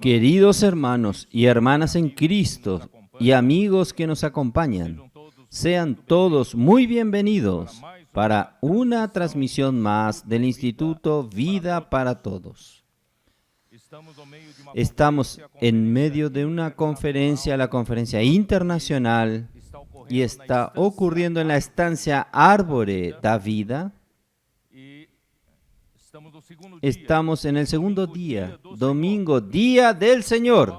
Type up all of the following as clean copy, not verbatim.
Queridos hermanos y hermanas en Cristo y amigos que nos acompañan, sean todos muy bienvenidos para una transmisión más del Instituto Vida para Todos. Estamos en medio de una conferencia, la conferencia internacional, y está ocurriendo en la estancia Árvore da Vida. Estamos en el segundo día, domingo, día del Señor.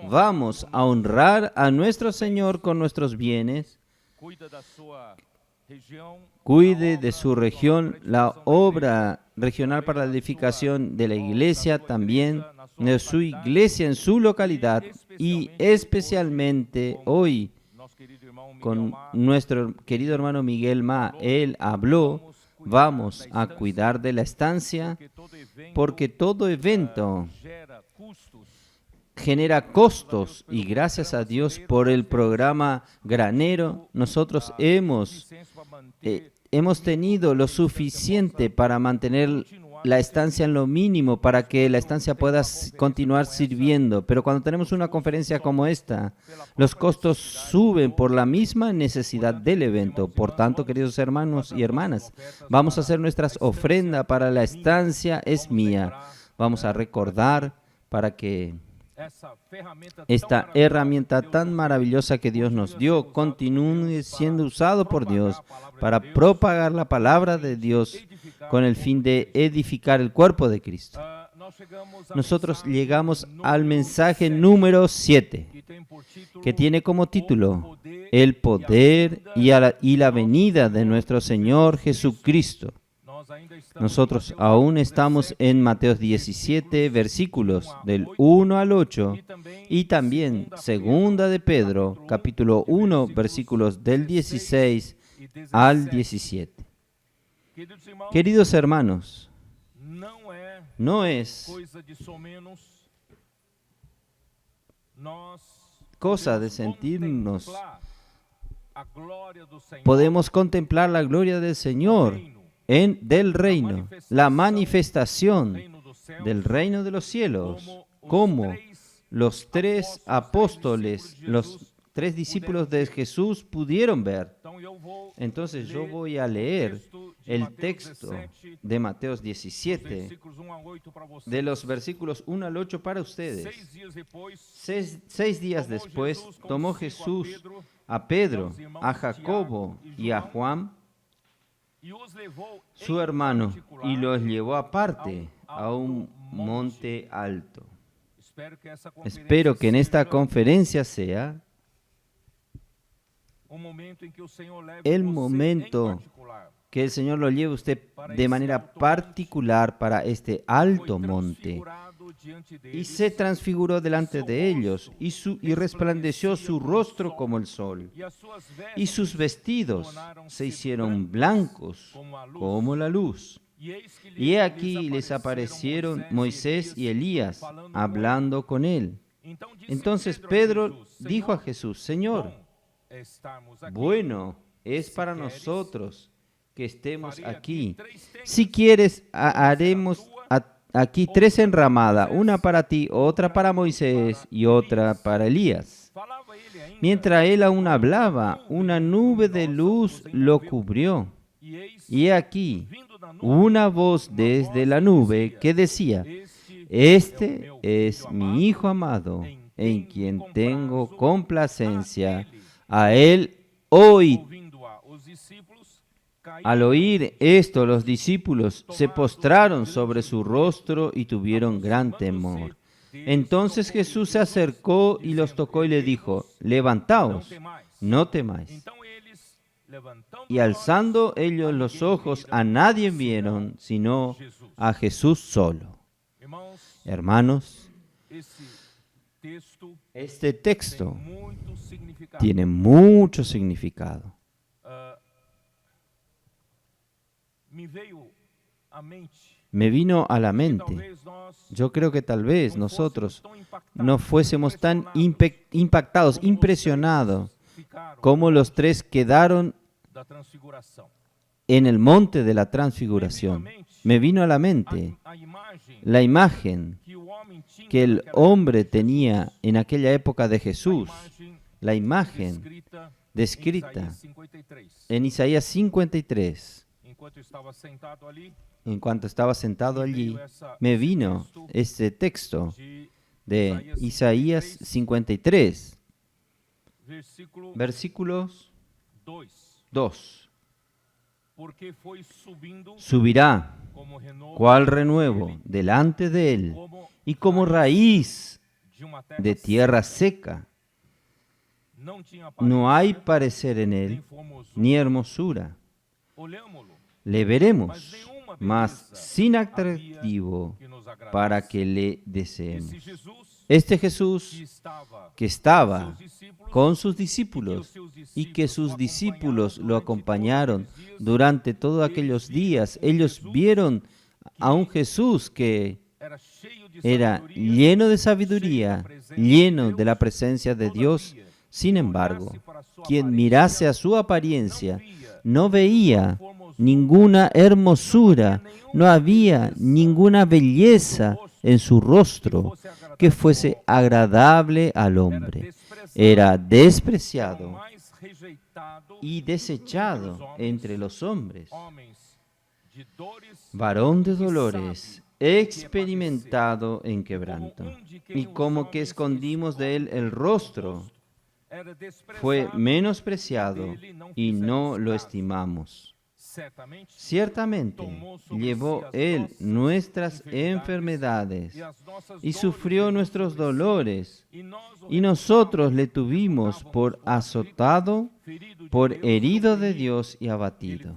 Vamos a honrar a nuestro Señor con nuestros bienes. Cuide de su región, la obra regional para la edificación de la iglesia, también de su iglesia en su localidad, y especialmente hoy con nuestro querido hermano Miguel Ma. Él habló. Vamos a cuidar de la estancia porque todo evento genera costos, y gracias a Dios por el programa Granero nosotros hemos tenido lo suficiente para mantener la estancia en lo mínimo para que la estancia pueda continuar sirviendo. Pero cuando tenemos una conferencia como esta, los costos suben por la misma necesidad del evento. Por tanto, queridos hermanos y hermanas, vamos a hacer nuestras ofrendas para la estancia es mía. Vamos a recordar para que esta herramienta tan maravillosa que Dios nos dio continúe siendo usado por Dios para propagar la palabra de Dios con el fin de edificar el cuerpo de Cristo. Nosotros llegamos al mensaje número 7, que tiene como título El poder y la venida de nuestro Señor Jesucristo. Nosotros aún estamos en Mateo 17, versículos del 1 al 8, y también Segunda de Pedro, capítulo 1, versículos del 16 al 17. Queridos hermanos, no es cosa de sentirnos. Podemos contemplar la gloria del Señor del reino, la manifestación del reino de los cielos, como los tres apóstoles, los tres discípulos de Jesús pudieron ver. Entonces yo voy a leer el texto de Mateo 17, de los versículos 1 al 8 para ustedes. 6 días después tomó Jesús a Pedro, a Jacobo y a Juan, su hermano, y los llevó aparte a un monte alto. Espero que en esta conferencia sea el momento que el Señor lo lleve usted de manera particular para este alto monte. Y se transfiguró delante de ellos, y resplandeció su rostro como el sol, y sus vestidos se hicieron blancos como la luz. Y he aquí les aparecieron Moisés y Elías, hablando con él. Entonces Pedro dijo a Jesús: Señor, bueno es para nosotros que estemos aquí. Si quieres, haremos aquí 3 enramadas, una para ti, otra para Moisés y otra para Elías. Mientras él aún hablaba, una nube de luz lo cubrió. Y he aquí una voz desde la nube que decía: Este es mi Hijo amado, en quien tengo complacencia. A él oíd. Al oír esto, los discípulos se postraron sobre su rostro y tuvieron gran temor. Entonces Jesús se acercó y los tocó y le dijo: Levantaos, no temáis. Y alzando ellos los ojos, a nadie vieron, sino a Jesús solo. Hermanos, este texto tiene mucho significado. Me vino a la mente. Yo creo que tal vez nosotros no fuésemos tan impactados, impresionados, como los 3 quedaron en el monte de la transfiguración. Me vino a la mente la imagen que el hombre tenía en aquella época de Jesús, la imagen descrita en Isaías 53. En cuanto estaba sentado allí, me vino este texto de Isaías 53, versículos 2. Subirá cual renuevo delante de él, y como raíz de tierra seca. No hay parecer en él, ni hermosura. Le veremos, mas sin atractivo para que le deseemos. Este Jesús que estaba con sus discípulos y que sus discípulos lo acompañaron durante todos aquellos días, ellos vieron a un Jesús que era lleno de sabiduría, lleno de la presencia de Dios. Sin embargo, quien mirase a su apariencia no veía ninguna hermosura, no había ninguna belleza en su rostro que fuese agradable al hombre. Era despreciado y desechado entre los hombres, varón de dolores, experimentado en quebranto, y como que escondimos de él el rostro. Fue menospreciado y no lo estimamos. Ciertamente llevó él nuestras enfermedades y sufrió nuestros dolores, y nosotros le tuvimos por azotado, por herido de Dios y abatido.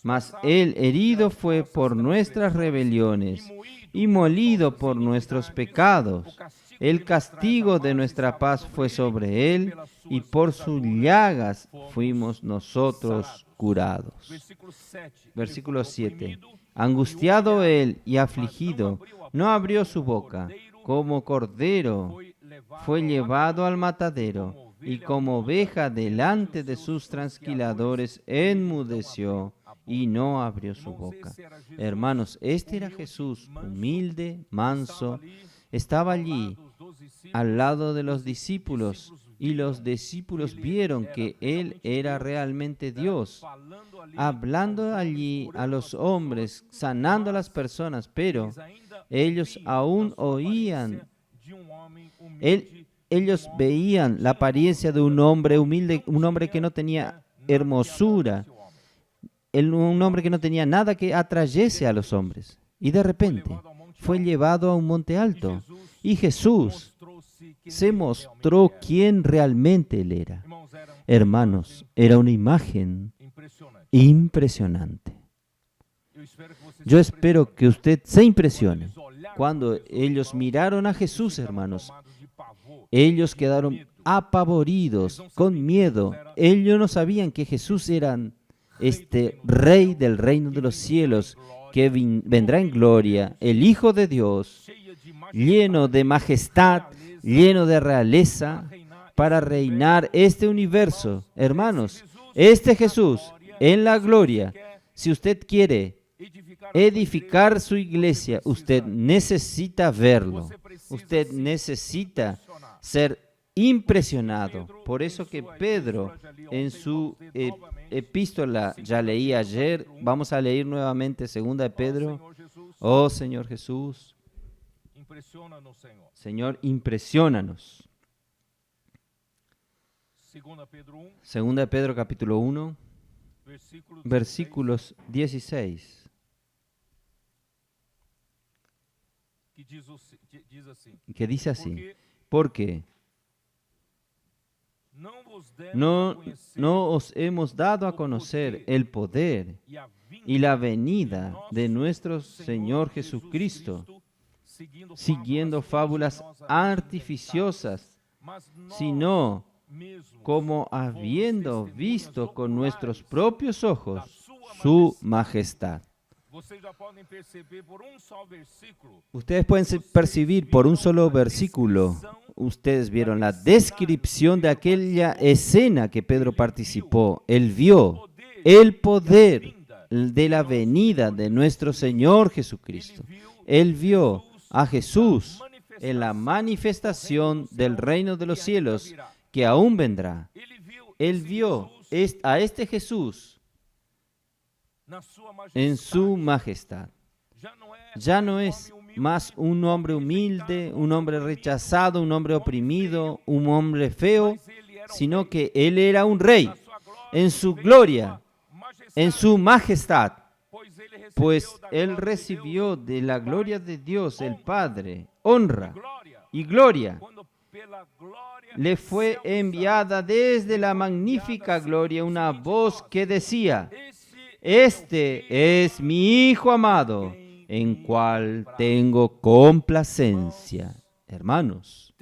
Mas él herido fue por nuestras rebeliones y molido por nuestros pecados. El castigo de nuestra paz fue sobre él, y por sus llagas fuimos nosotros curados. Versículo 7. Angustiado él y afligido, no abrió su boca. Como cordero fue llevado al matadero, y como oveja delante de sus trasquiladores enmudeció y no abrió su boca. Hermanos, este era Jesús, humilde, manso. Estaba allí al lado de los discípulos, y los discípulos vieron que Él era realmente Dios, hablando allí a los hombres, sanando a las personas, pero ellos aún oían, ellos veían la apariencia de un hombre humilde, un hombre que no tenía hermosura, un hombre que no tenía nada que atrayese a los hombres. Y de repente fue llevado a un monte alto, y Jesús se mostró quién realmente Él era. Hermanos, era una imagen impresionante. Yo espero que usted se impresione. Cuando ellos miraron a Jesús, hermanos, ellos quedaron apavoridos, con miedo. Ellos no sabían que Jesús era este Rey del reino de los cielos, que vendrá en gloria, el Hijo de Dios, lleno de majestad, lleno de realeza, para reinar este universo. Hermanos, este Jesús en la gloria, si usted quiere edificar su iglesia, usted necesita verlo. Usted necesita ser impresionado. Por eso que Pedro en su epístola, ya leí ayer, vamos a leer nuevamente 2 de Pedro. Oh Señor Jesús, Señor, impresiónanos. 2 de Pedro capítulo 1, versículos 16. Que dice así: porque no os hemos dado a conocer el poder y la venida de nuestro Señor Jesucristo, siguiendo fábulas artificiosas, sino como habiendo visto con nuestros propios ojos su majestad. Ustedes pueden percibir por un solo versículo. Ustedes vieron la descripción de aquella escena que Pedro participó. Él vio el poder de la venida de nuestro Señor Jesucristo. Él vio a Jesús en la manifestación del reino de los cielos que aún vendrá. Él vio a este Jesús en su majestad. Ya no es más un hombre humilde, un hombre rechazado, un hombre oprimido, un hombre feo, sino que Él era un rey en su gloria, en su majestad, pues Él recibió de la gloria de Dios, el Padre, honra y gloria. Le fue enviada desde la magnífica gloria una voz que decía: este es mi Hijo amado, en cual tengo complacencia. Hermanos,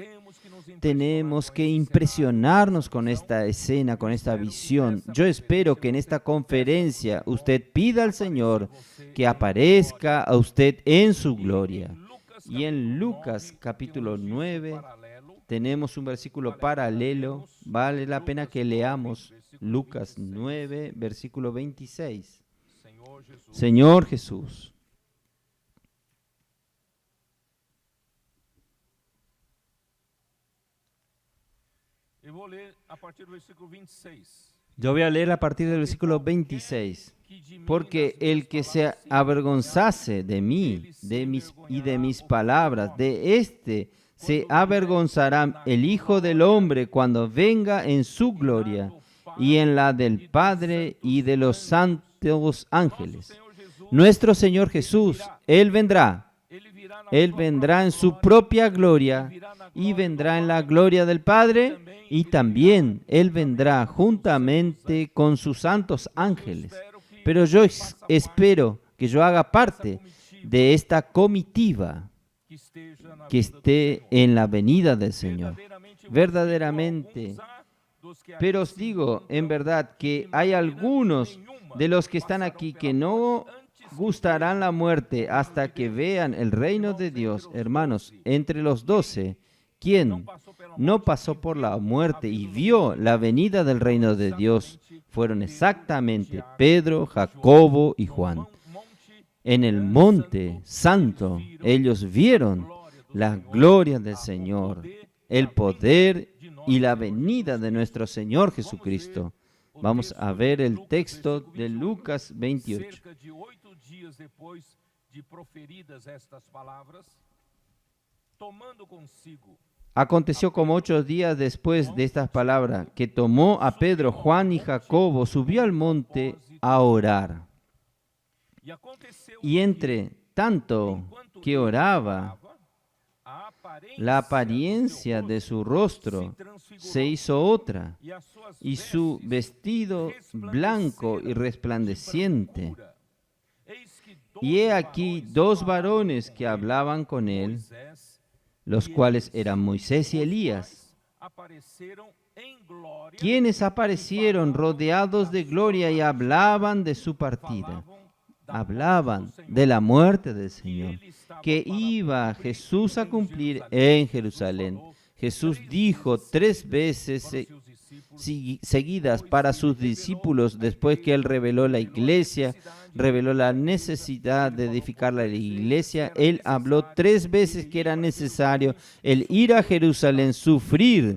tenemos que impresionarnos con esta escena, con esta visión. Yo espero que en esta conferencia usted pida al Señor que aparezca a usted en su gloria. Y en Lucas capítulo 9 tenemos un versículo paralelo. Vale la pena que leamos Lucas 9, versículo 26. Señor Jesús. Yo voy a leer a partir del versículo 26. Porque el que se avergonzase de mí y de mis palabras, de éste se avergonzará el Hijo del Hombre cuando venga en su gloria y en la del Padre y de los santos ángeles. Nuestro Señor Jesús, Él vendrá en su propia gloria y vendrá en la gloria del Padre, y también Él vendrá juntamente con sus santos ángeles. Pero yo espero que yo haga parte de esta comitiva que esté en la venida del Señor. Verdaderamente. Pero os digo, en verdad, que hay algunos de los que están aquí que no gustarán la muerte hasta que vean el reino de Dios. Hermanos, entre los 12, ¿quién no pasó por la muerte y vio la venida del reino de Dios? Fueron exactamente Pedro, Jacobo y Juan. En el monte santo, ellos vieron la gloria del Señor, el poder y la venida de nuestro Señor Jesucristo. Vamos a ver el texto de Lucas 28. Aconteció como 8 días después de estas palabras, que tomó a Pedro, Juan y Jacobo, subió al monte a orar. Y entre tanto que oraba, la apariencia de su rostro se hizo otra, y su vestido blanco y resplandeciente. Y he aquí 2 varones que hablaban con él, los cuales eran Moisés y Elías, quienes aparecieron rodeados de gloria y hablaban de su partida. Hablaban de la muerte del Señor, que iba Jesús a cumplir en Jerusalén. Jesús dijo 3 veces seguidas para sus discípulos, después que Él reveló la iglesia, reveló la necesidad de edificar la iglesia. Él habló 3 veces que era necesario el ir a Jerusalén, sufrir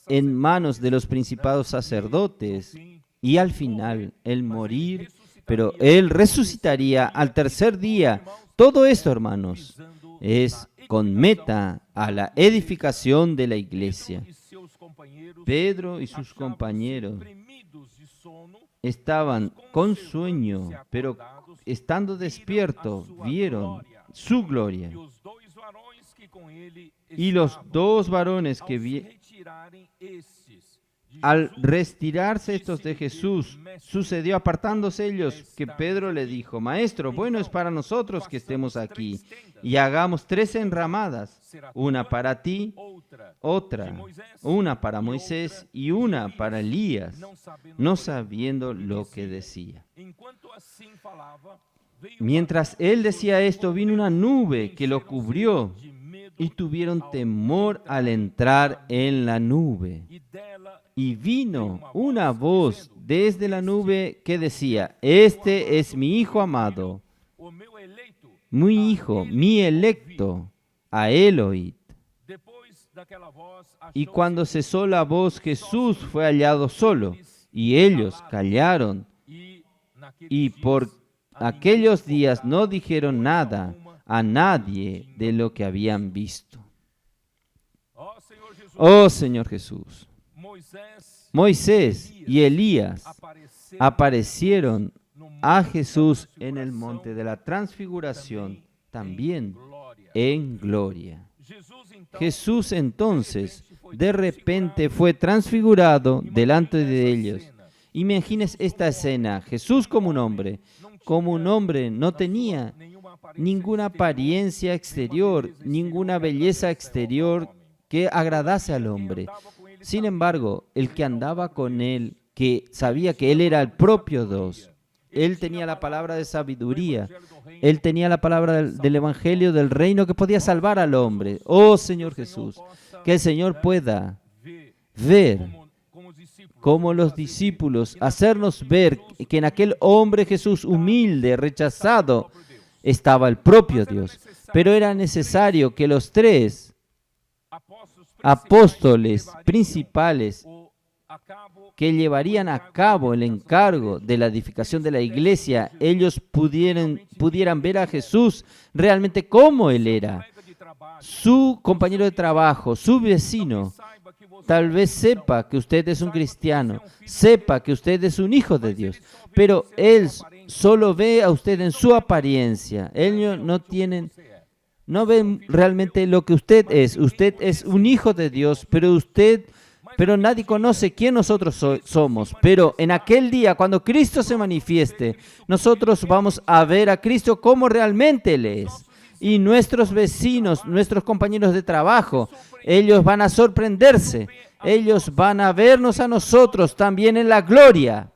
en manos de los principados sacerdotes y al final el morir, pero Él resucitaría al tercer día. Todo esto, hermanos, es con meta a la edificación de la iglesia. Pedro y sus compañeros estaban con sueño, pero estando despiertos, vieron su gloria. Y los 2 varones que al retirarse estos de Jesús, sucedió apartándose ellos, que Pedro le dijo: Maestro, bueno es para nosotros que estemos aquí, y hagamos 3 enramadas, una para ti, otra, una para Moisés y una para Elías, no sabiendo lo que decía. Mientras él decía esto, vino una nube que lo cubrió, y tuvieron temor al entrar en la nube. Y vino una voz desde la nube que decía: Este es mi Hijo amado, mi hijo, mi electo, a él oíd. Y cuando cesó la voz, Jesús fue hallado solo, y ellos callaron, y por aquellos días no dijeron nada a nadie de lo que habían visto. Oh Señor Jesús, Moisés y Elías aparecieron a Jesús en el monte de la transfiguración, también en gloria. Jesús entonces de repente fue transfigurado delante de ellos. Imagínense esta escena. Jesús como un hombre no tenía ninguna apariencia exterior, ninguna belleza exterior que agradase al hombre. Sin embargo, el que andaba con él, que sabía que él era el propio Dios, él tenía la palabra de sabiduría, él tenía la palabra del Evangelio del reino que podía salvar al hombre. Oh Señor Jesús, que el Señor pueda ver como los discípulos, hacernos ver que en aquel hombre Jesús humilde, rechazado, estaba el propio Dios. Pero era necesario que los tres apóstoles principales que llevarían a cabo el encargo de la edificación de la iglesia, ellos pudieran ver a Jesús realmente como Él era. Su compañero de trabajo, su vecino, tal vez sepa que usted es un cristiano, sepa que usted es un hijo de Dios, pero Él solo ve a usted en su apariencia. Ellos no ven realmente lo que usted es. Usted es un hijo de Dios, pero nadie conoce quién nosotros somos. Pero en aquel día, cuando Cristo se manifieste, nosotros vamos a ver a Cristo como realmente Él es. Y nuestros vecinos, nuestros compañeros de trabajo, ellos van a sorprenderse. Ellos van a vernos a nosotros también en la gloria.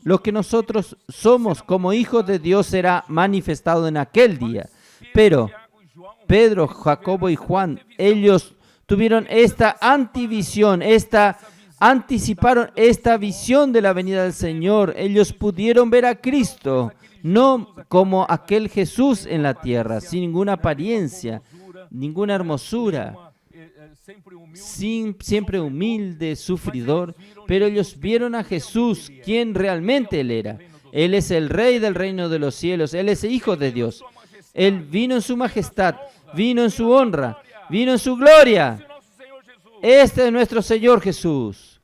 Lo que nosotros somos como hijos de Dios será manifestado en aquel día. Pero Pedro, Jacobo y Juan, ellos tuvieron esta antivisión, anticiparon esta visión de la venida del Señor. Ellos pudieron ver a Cristo, no como aquel Jesús en la tierra, sin ninguna apariencia, ninguna hermosura, siempre humilde, sufridor, pero ellos vieron a Jesús, quien realmente Él era. Él es el Rey del reino de los cielos, Él es el Hijo de Dios. Él vino en su majestad, vino en su honra, vino en su gloria. Este es nuestro Señor Jesús.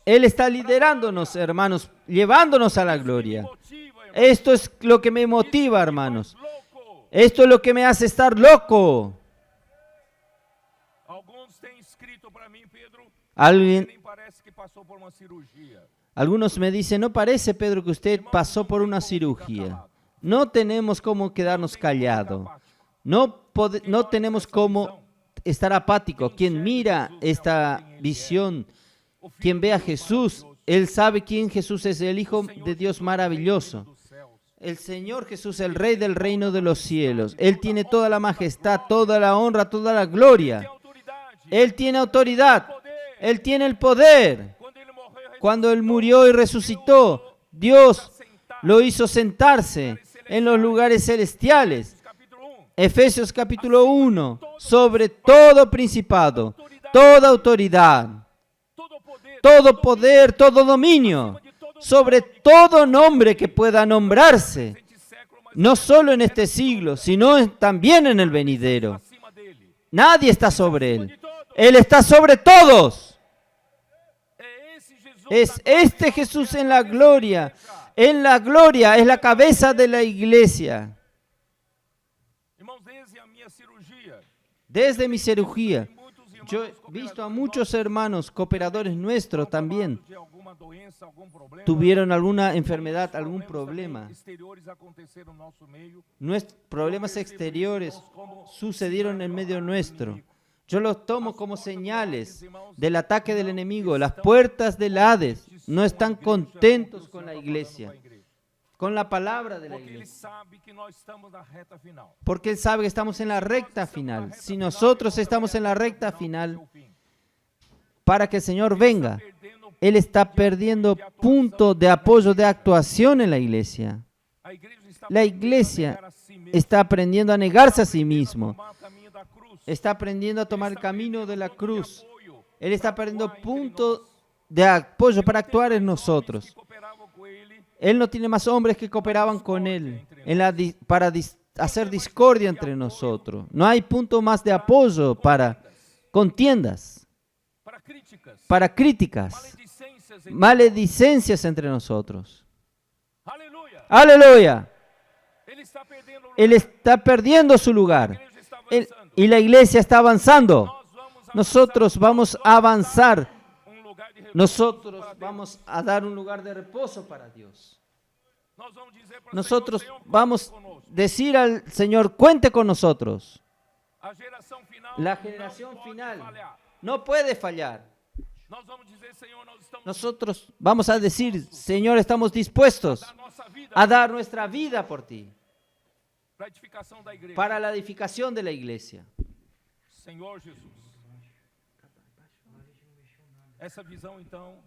Él está liderándonos, hermanos, llevándonos a la gloria. Esto es lo que me motiva, hermanos. Esto es lo que me hace estar loco. Algunos me dicen, no parece, Pedro, que usted pasó por una cirugía. No tenemos cómo quedarnos callados. No tenemos cómo estar apático. Quien mira esta visión, quien ve a Jesús, él sabe quién Jesús es, el Hijo de Dios maravilloso. El Señor Jesús, el Rey del reino de los cielos. Él tiene toda la majestad, toda la honra, toda la gloria. Él tiene autoridad. Él tiene el poder. Cuando Él murió y resucitó, Dios lo hizo sentarse en los lugares celestiales. Efesios capítulo 1, sobre todo principado, toda autoridad, todo poder, todo dominio, sobre todo nombre que pueda nombrarse, no solo en este siglo, sino también en el venidero. Nadie está sobre Él. Él está sobre todos. Es este Jesús en la gloria. En la gloria es la cabeza de la iglesia. Desde mi cirugía, yo he visto a muchos hermanos, cooperadores nuestros también, tuvieron alguna enfermedad, algún problema. Problemas exteriores sucedieron en medio nuestro. Yo los tomo como señales del ataque del enemigo. Las puertas del Hades no están contentos con la iglesia, con la palabra de la iglesia. Porque Él sabe que estamos en la recta final. Si nosotros estamos en la recta final, para que el Señor venga, Él está perdiendo punto de apoyo, de actuación en la iglesia. La iglesia está aprendiendo a negarse a sí mismo. Está aprendiendo a tomar el camino de la cruz. Él está perdiendo punto de apoyo para actuar en nosotros. Él no tiene más hombres que cooperaban con él para hacer discordia entre nosotros. No hay punto más de apoyo para contiendas, para críticas, maledicencias entre nosotros. Aleluya. Él está perdiendo su lugar. Y la iglesia está avanzando. Nosotros vamos a avanzar. Nosotros vamos a dar un lugar de reposo para Dios. Nosotros vamos a decir al Señor, cuente con nosotros. La generación final no puede fallar. Nosotros vamos a decir, Señor, estamos dispuestos a dar nuestra vida por ti, para la edificación de la iglesia. Senhor Jesus. Essa visão, então,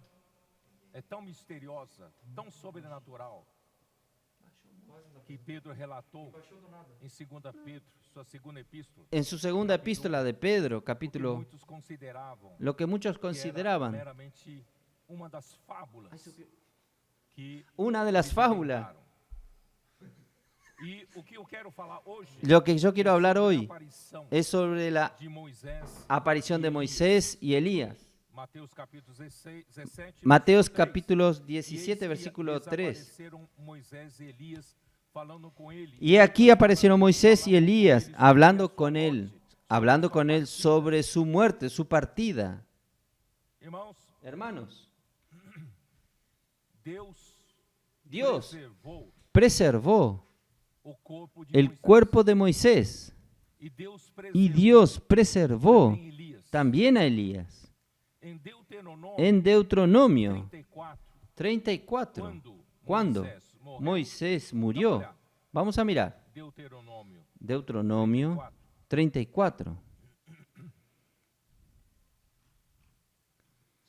é tão misteriosa, tão sobrenatural, que Pedro relatou em 2 Pedro, sua segunda epístola. En su segunda epístola de Pedro, capítulo, lo que muchos consideraban meramente uma das fábulas que una de las fábulas. E o que eu quero falar hoje, Lo que yo quiero hablar hoy es sobre la de Moisés, aparición de Moisés y Elías. Mateus capítulo 17, Mateos capítulo 17, versículo 3. apareceram Moisés e Elias falando com ele. Y aquí aparecieron Moisés y Elías hablando con él sobre su muerte, su partida. Irmãos, Hermanos, Deus preservó o corpo de el Moisés, cuerpo de Moisés e Deus y preservou Dios preservó também Elias. también a Elías. Em Deuteronômio En Deuteronomio 34, 34, cuando Moisés murió, vamos a mirar, Deuteronômio Deuteronomio 34.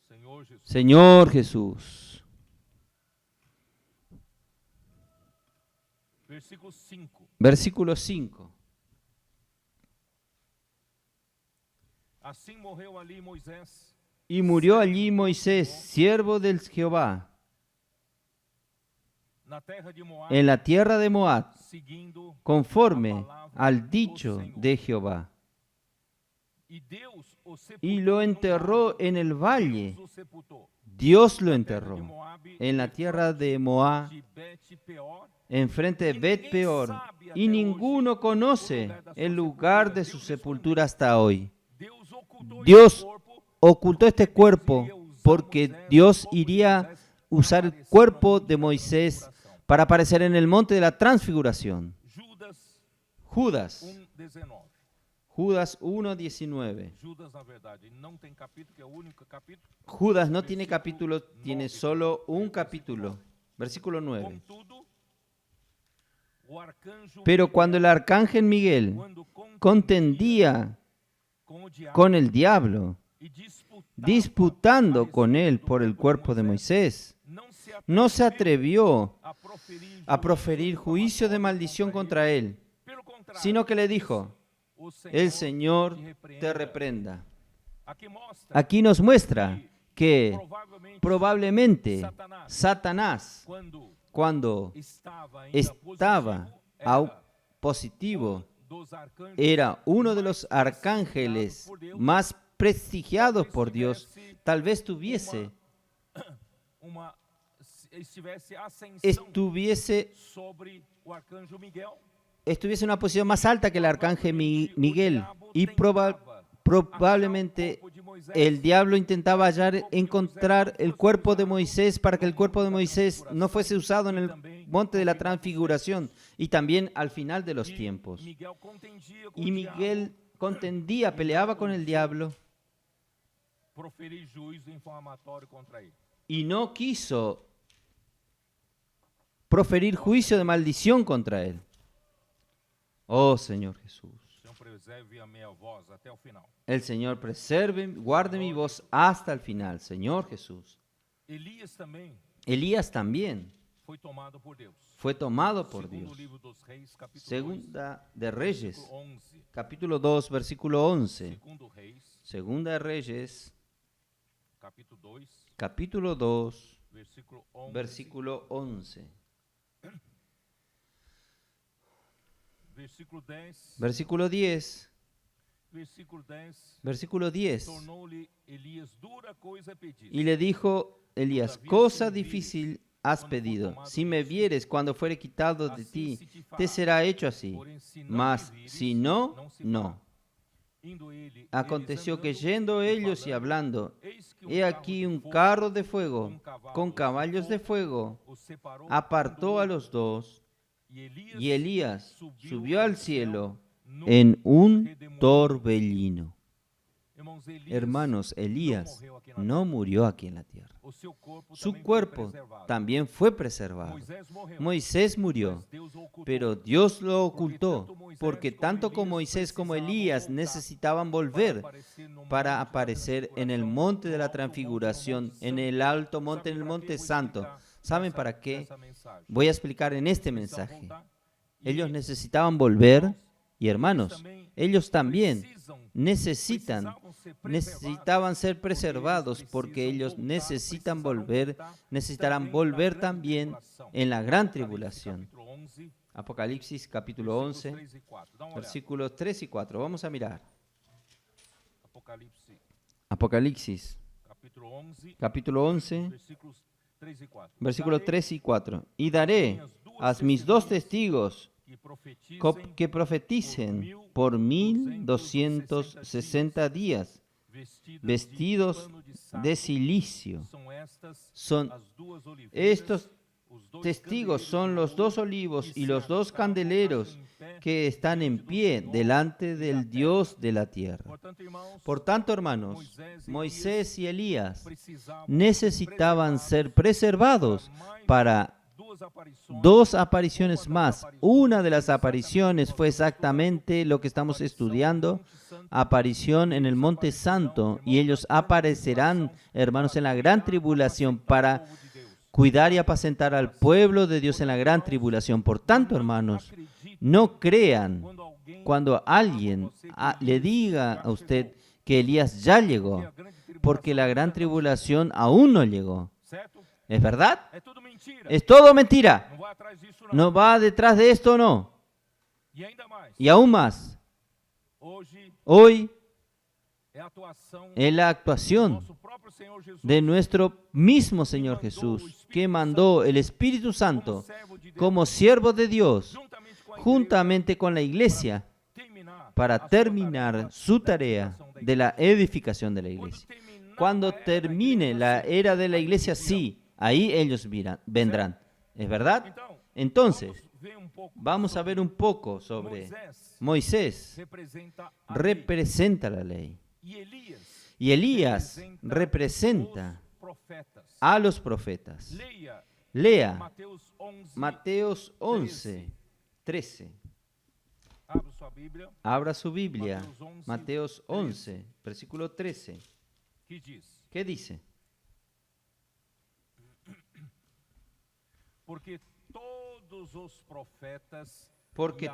Senhor Jesus, Señor Jesús, versículo 5. versículo 5. Assim morreu ali Moisés, Y murió allí Moisés, siervo del Jehová, na terra de Moab, en la tierra de Moab, seguindo conforme al dicho de Jehová. e Deus o sepultou Y lo no enterró vale. en el valle. Deus o sepultou Dios lo na terra de enterró Moab, en la tierra de Moab, de Bet-peor, enfrente de Bet-peor. Y ninguno conoce el lugar de su sepultura hasta hoy. Deus ocultou Dios esse corpo ocultó este cuerpo porque Dios iría a usar el cuerpo de Moisés para aparecer en el monte de la transfiguración. Judas Judas 1:19. 1:19. Judas, na verdade, não tem capítulo, que é o único capítulo. Judas no tiene capítulo, tiene solo un capítulo. Versículo 9. Contudo, o arcanjo Pero cuando el arcángel Miguel quando contendía com o diabo con el diablo, e disputando con él por el cuerpo de Moisés, no se atrevió a proferir juicio de maldición contra él, Pelo contrário, sino que le dijo, o el Señor te te reprenda. Aqui mostra Aquí nos muestra que provavelmente probablemente Satanás, quando cuando estava estaba positivo, dos arcanjos era uno de los arcángeles más prestigiados por Dios, tal vez estivesse ascensão estuviese sobre o arcanjo Miguel. en una posición más alta que el arcángel Miguel y probablemente el diablo intentaba encontrar el cuerpo de Moisés para que el cuerpo de Moisés no fuese usado en el monte de la transfiguración y también al final de los tiempos. Miguel contendia com Y o diabo, Miguel contendía, peleaba con el diablo proferir juízo inflamatório contra ele. y no quiso proferir juicio de maldición contra él. Oh Señor Jesús. Senhor, preserve a minha voz até o final. El Señor preserve, guarde mi voz hasta el final, Señor Jesús. Elías também Elías también foi tomado por Deus. fue tomado por Segundo Dios. livro dos Reis, capítulo 2, Segunda de Reyes, versículo 11. capítulo 2, versículo 11. Segundo Reis, Segunda de Reyes, capítulo 2, capítulo 2, versículo 11. versículo 11. Versículo 10. Versículo 10. Versículo 10. Versículo 10. Tornou-lhe Elias dura coisa pedir. Y le dijo Elías, cosa difícil has pedido. Si me vieres cuando fuere quitado de ti, te será hecho así. Mas si no, no. Indo ele, Aconteció que andando yendo e ellos y falando, hablando, eis que he aquí un carro de fuego con caballos de fuego os separou apartó a um do los dos, outro. y Elías subió al cielo num en un redemoinho. torbellino. Irmãos, Elias Hermanos, Elías morreu aqui na no terra. murió aquí en la tierra. O seu corpo Su também foi cuerpo preservado. también fue preservado. Moisés morreu, Moisés murió, mas Deus o ocultou. pero Dios lo ocultó, porque tanto como Moisés como Elías necesitaban volver para aparecer en el monte de la transfiguración, en el alto monte, en el monte santo. ¿Saben para qué? Voy a explicar en este mensaje. Ellos necesitaban volver, y hermanos, ellos también necesitaban ser preservados, porque ellos necesitarán volver también en la gran tribulación. Apocalipsis capítulo 11, versículos 3 y 4. Vamos a mirar. Apocalipsis capítulo 11, versículos 3 y 4. Y daré a mis dos testigos que profeticen por 1260 días, vestidos de cilicio. Estos testigos son los dos olivos y los dos candeleros que están en pie delante del Dios de la tierra. Por tanto, hermanos, Moisés y Elías necesitaban ser preservados para dos apariciones más. Una de las apariciones fue exactamente lo que estamos estudiando, aparición en el Monte Santo, y ellos aparecerán, hermanos, en la gran tribulación para cuidar y apacentar al pueblo de Dios en la gran tribulación. Por tanto, hermanos, no crean cuando alguien le diga a usted que Elías ya llegó, porque la gran tribulación aún no llegó. ¿Es verdad? Es todo mentira. No va detrás de esto, no. Y aún más, hoy es la actuación de nuestro mismo Señor Jesús, que mandó el Espíritu Santo como siervo de Dios, juntamente con la iglesia, para terminar su tarea de la edificación de la iglesia. Cuando termine la era de la iglesia, sí, ahí ellos vendrán. ¿Es verdad? Entonces, vamos a ver un poco sobre Moisés. Representa la ley. Y Elías representa a los profetas. Lea Mateos 11, 13. Abra su Biblia. Mateos 11, versículo 13. ¿Qué dice? Porque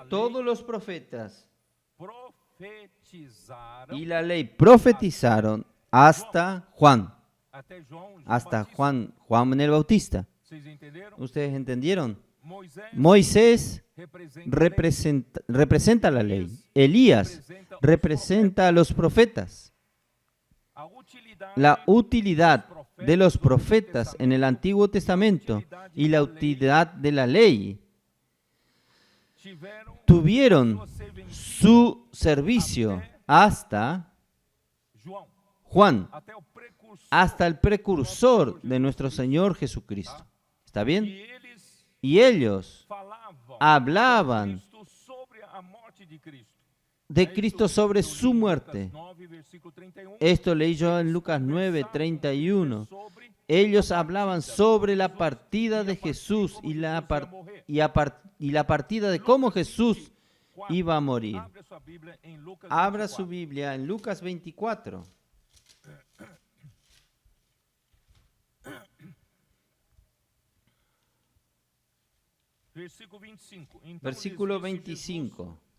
todos los profetas y la ley profetizaron hasta Juan. Hasta Juan el Bautista. ¿Ustedes entendieron? Moisés representa la ley. Elías representa a los profetas. La utilidad de los profetas en el Antiguo Testamento y la utilidad de la ley tuvieron su servicio hasta Juan, hasta el precursor de nuestro Señor Jesucristo. ¿Está bien? Y ellos hablaban de Cristo sobre su muerte. Esto leí yo en Lucas 9, 31. Ellos hablaban sobre la partida de Jesús y la partida de cómo Jesús iba a morir. Abra su Biblia en Lucas 24. Versículo 25. Então Versículo lhes disse 25. Jesus,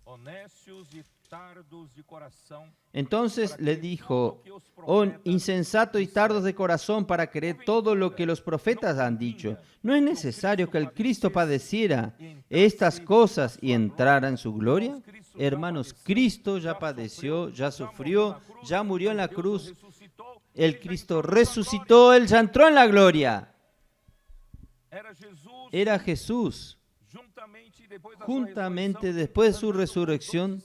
honestos e tardos de coração, Entonces le dijo, oh insensato y tardos de corazón para creer todo lo que los profetas han dicho. ¿No es necesario que el Cristo padeciera estas cosas y entrara en su gloria? Hermanos, Cristo ya padeció, ya sufrió, ya murió en la cruz. El Cristo resucitó, Él ya entró en la gloria. Era Jesús. Juntamente después de su resurrección,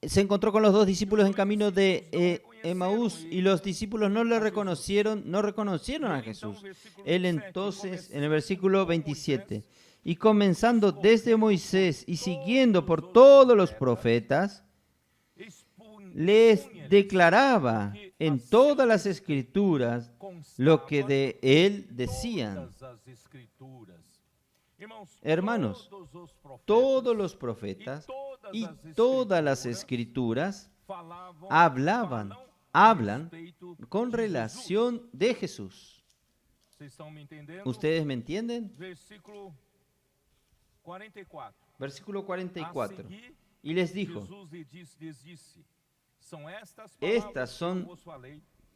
se encontró con los dos discípulos en camino de Emaús y los discípulos no le reconocieron, no reconocieron a Jesús. Él entonces, en el versículo 27, y comenzando desde Moisés y siguiendo por todos los profetas, les declaraba en todas las escrituras lo que de él decían. Hermanos, todos los profetas y todas las escrituras hablan con relación de Jesús. ¿Ustedes me entienden? Versículo 44. Y les dijo, estas son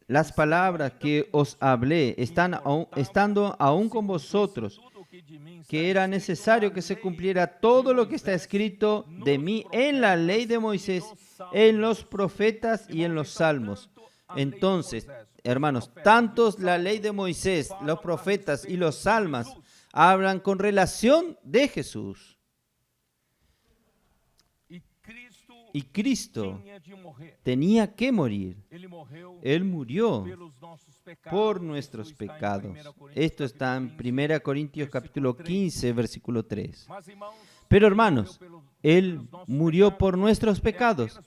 las palabras que os hablé, estando aún con vosotros, que era necesario que se cumpliera todo lo que está escrito de mí en la ley de Moisés, en los profetas y en los salmos. Entonces, hermanos, tantos la ley de Moisés, los profetas y los salmos hablan con relación de Jesús. Y Cristo tenía que morir. Él murió por nuestros pecados. Esto está en 1 Corintios capítulo 15, versículo 3. Pero hermanos, Él murió por nuestros pecados,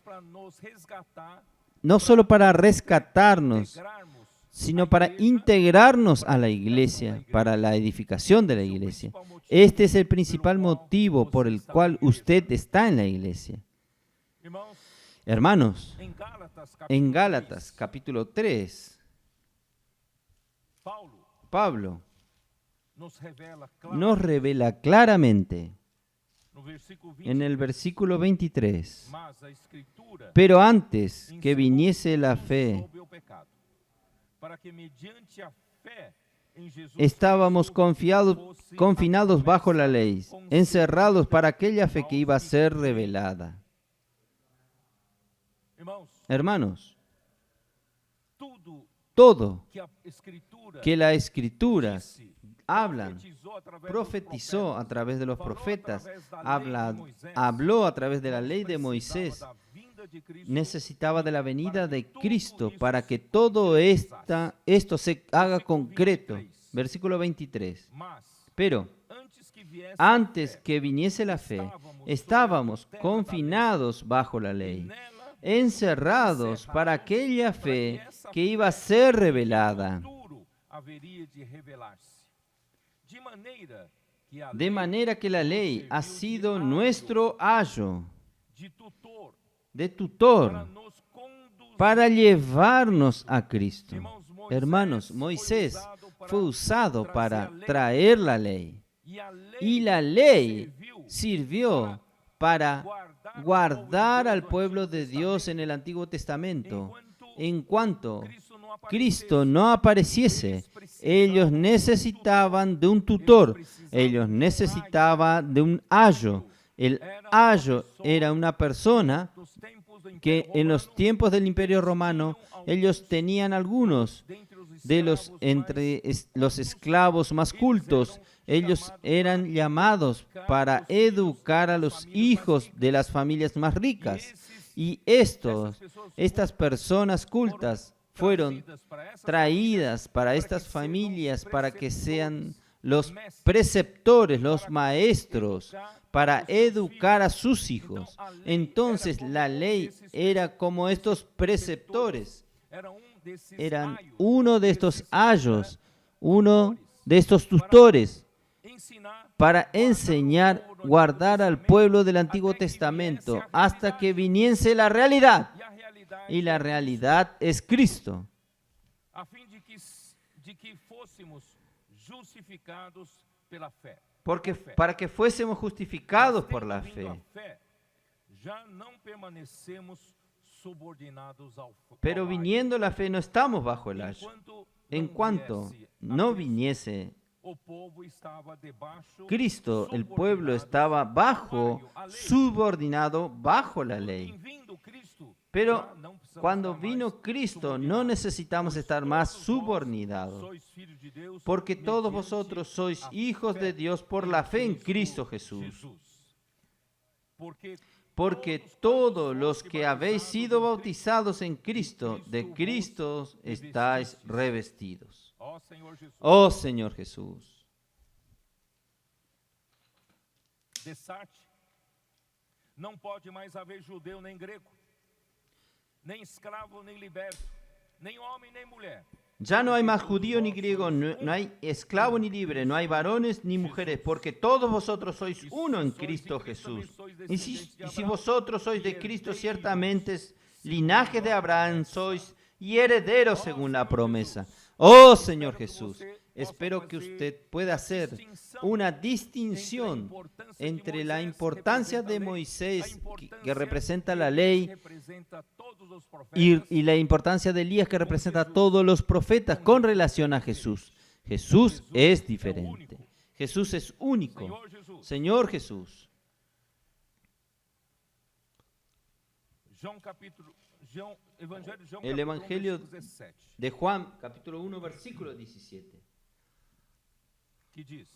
no solo para rescatarnos, sino para integrarnos a la iglesia, para la edificación de la iglesia. Este es el principal motivo por el cual usted está en la iglesia. Hermanos, en Gálatas capítulo 3, Pablo nos revela claramente en el versículo 23, pero antes que viniese la fe, estábamos confinados bajo la ley, encerrados para aquella fe que iba a ser revelada. Hermanos, todo que la Escritura profetizó a través de los profetas, habló a través de la ley de Moisés, necesitaba de la venida de Cristo para que todo esto se haga concreto. Versículo 23. Pero antes que viniese la fe, estábamos confinados bajo la ley, encerrados para aquella fe que iba a ser revelada. De manera que la ley ha sido nuestro ayo de tutor para llevarnos a Cristo. Hermanos, Moisés fue usado para traer la ley. Y la ley sirvió para guardar al pueblo de Dios en el Antiguo Testamento. En cuanto Cristo no apareciese, ellos necesitaban de un tutor, ellos necesitaban de un ayo. El ayo era una persona que en los tiempos del Imperio Romano ellos tenían algunos de entre los esclavos más cultos. Ellos eran llamados para educar a los hijos de las familias más ricas. Y estas personas cultas fueron traídas para estas familias para que sean los preceptores, los maestros, para educar a sus hijos. Entonces la ley era como estos preceptores. Eran uno de estos ayos, uno de estos tutores, para enseñar, guardar al pueblo del Antiguo Testamento hasta que viniese la realidad. Y la realidad es Cristo. pela fé. Porque para que fuésemos justificados Mas, por la tendo vindo fe. a fé, já não permanecemos subordinados ao Pero ao aio. viniendo la fe no estamos bajo el ayo. Enquanto En não cuanto viesse a no Cristo, viniese o povo estava debaixo, Cristo, el pueblo subordinado estaba ao bajo, aio, à lei. subordinado bajo la Em ley. vindo Cristo, Pero já não precisamos cuando estar vino mais Cristo no subordinados. necesitamos Pois estar más todos vós subordinados, sois filhos de Deus porque todos mediante vosotros sois a hijos fé de Dios por em la fe en Cristo Jesús. Porque Porque todos todos los vós que habéis sido bautizados bautizados en Cristo, de Cristo vos estáis revestistes. revestidos. Ó Senhor Jesus, Oh Señor Jesús, Dessarte, não pode mais haver judeu nem grego, nem escravo nem liberto, nem homem nem mulher. ya no hay más judío ni griego, no hay esclavo ni libre, no hay varones ni mujeres, porque todos vosotros sois uno en Cristo Jesús. Y si vosotros sois de Cristo, ciertamente es linaje de Abraham sois y herederos según la promesa. Oh Señor Jesús, espero que usted pueda hacer una distinción entre la importancia de Moisés, que representa la ley, y la importancia de Elías, que representa a todos los profetas, con relación a Jesús. Jesús es diferente. Jesús es único. Señor Jesús. El Evangelio de Juan, capítulo 1, versículo 17. Que diz: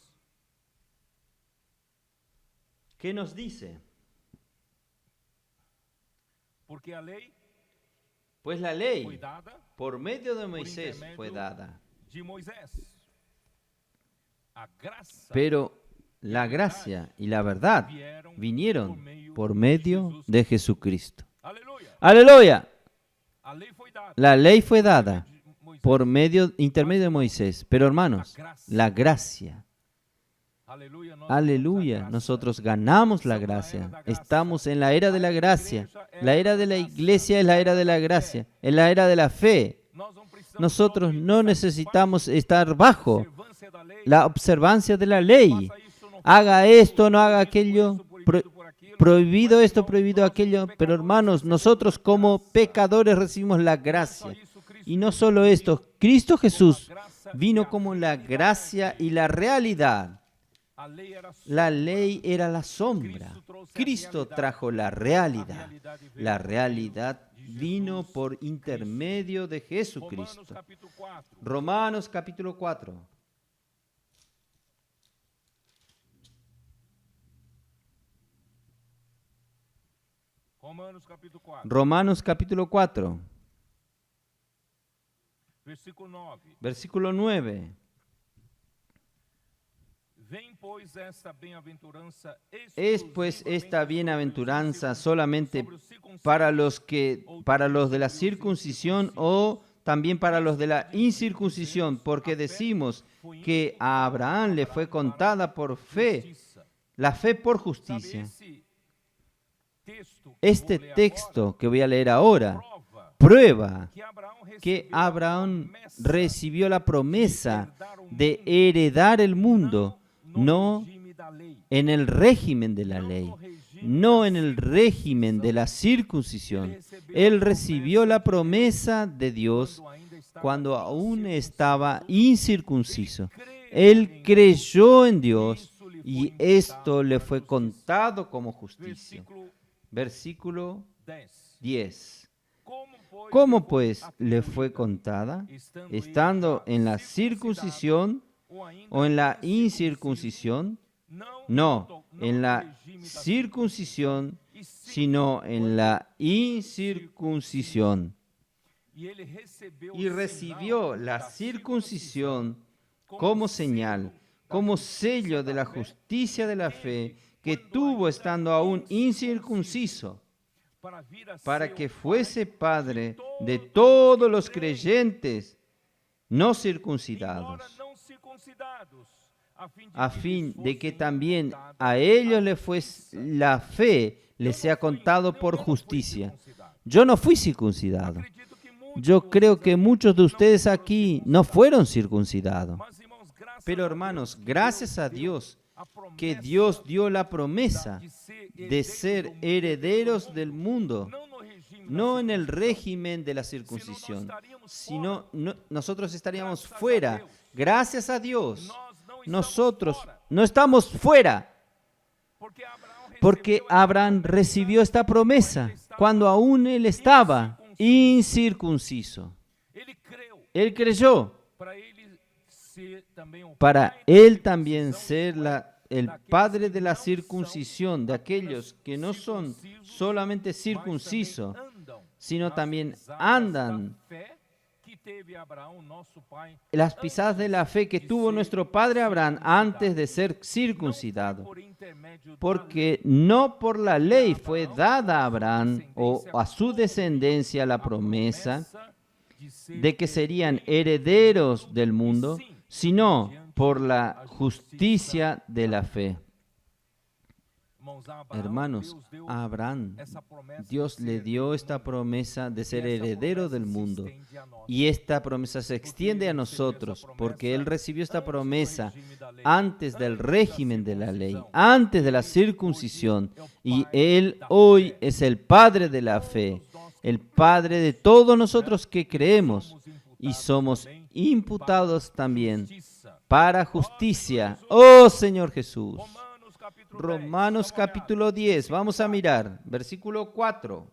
¿Qué nos dice? Porque a lei Pues la foi ley, dada por medio de Moisés, fue dada. de Moisés. A graça Pero la gracia y la verdad vinieron por medio de Jesucristo. Aleluia. Aleluya. A lei foi dada La ley fue dada de Moisés. por intermedio de Moisés. Pero hermanos, la gracia, Aleluia, nós aleluya, temos a graça. nosotros ganamos la gracia. Estamos en la era de la gracia. La era de la iglesia es la era de la gracia, es la era de la fe. Nós não precisamos Nosotros somente no estar necesitamos estar debaixo bajo da observância da lei. la observancia de la ley. Faça isso, não Haga esto, no haga aquello, proibido por aquilo. prohibido esto, prohibido aquello. Pero hermanos, nosotros como pecadores recibimos la Só gracia. isso, Cristo Y no solo esto, Cristo Jesús vino como la gracia y la realidad. a lei era La ley era la sombra. Cristo trajo la realidad. La realidad vino por intermedio de Romanos Jesucristo. capítulo 4. Romanos capítulo 4. Romanos capítulo 4. Romanos capítulo 4, Versículo 9. versículo 9. Vem, pois, esta bem-aventurança Es pues esta bienaventuranza solamente sobre os circuncisos, para los de la circuncisión o también para los de la incircuncisión, porque decimos que a Abraham le fue contada por fe, justiça. la fe por Sabe, justicia. esse texto Este vou ler texto que voy a leer ahora agora prueba que que Abraão recebeu a Abraham promessa recibió la promesa de heredar el mundo, no regime da lei, en el régimen de la ley, no en el régimen de la circuncisión. Él recibió la promesa de Dios quando ainda estava cuando aún incircunciso. estaba incircunciso. Él creyó en Dios y esto le fue contado como justicia. Versículo Versículo 10. 10. Como ¿Cómo pues le fue contada? Estando ¿Estando ele en la já circuncisión ou ainda o en la incircunciso? incircuncisión? No, en la circuncisión, sino en la incircuncisión. Y recibió la circuncisión como señal, como sello de la justicia de la fe que tuvo estando aún incircunciso, para que fuese padre de todos los creyentes no circuncidados, a fin de que también a ellos les fuese la fe les sea contado por justicia. Yo no fui circuncidado. Yo creo que muchos de ustedes aquí no fueron circuncidados. Pero hermanos, gracias a Dios que Dios dio la promesa de ser herederos del mundo, no en el régimen de la circuncisión, sino nosotros estaríamos fuera. Gracias a Dios, nosotros no estamos fuera, porque Abraham recibió esta promesa cuando aún él estaba incircunciso. Él creyó para él también ser el padre de la circuncisión, de aquellos que no son solamente circuncisos, sino también andan las pisadas de la fe que tuvo nuestro padre Abraham antes de ser circuncidado. Porque no por la ley fue dada a Abraham o a su descendencia la promesa de que serían herederos del mundo, sino por la justicia de la fe. Hermanos, a Abraham, Dios le dio esta promesa de ser heredero del mundo. Y esta promesa se extiende a nosotros, porque Él recibió esta promesa antes del régimen de la ley, antes de la circuncisión. Y Él hoy es el Padre de la fe, el Padre de todos nosotros que creemos y somos imputados también para justicia. Oh Señor Jesús. Romanos capítulo 10, vamos a mirar, versículo 4.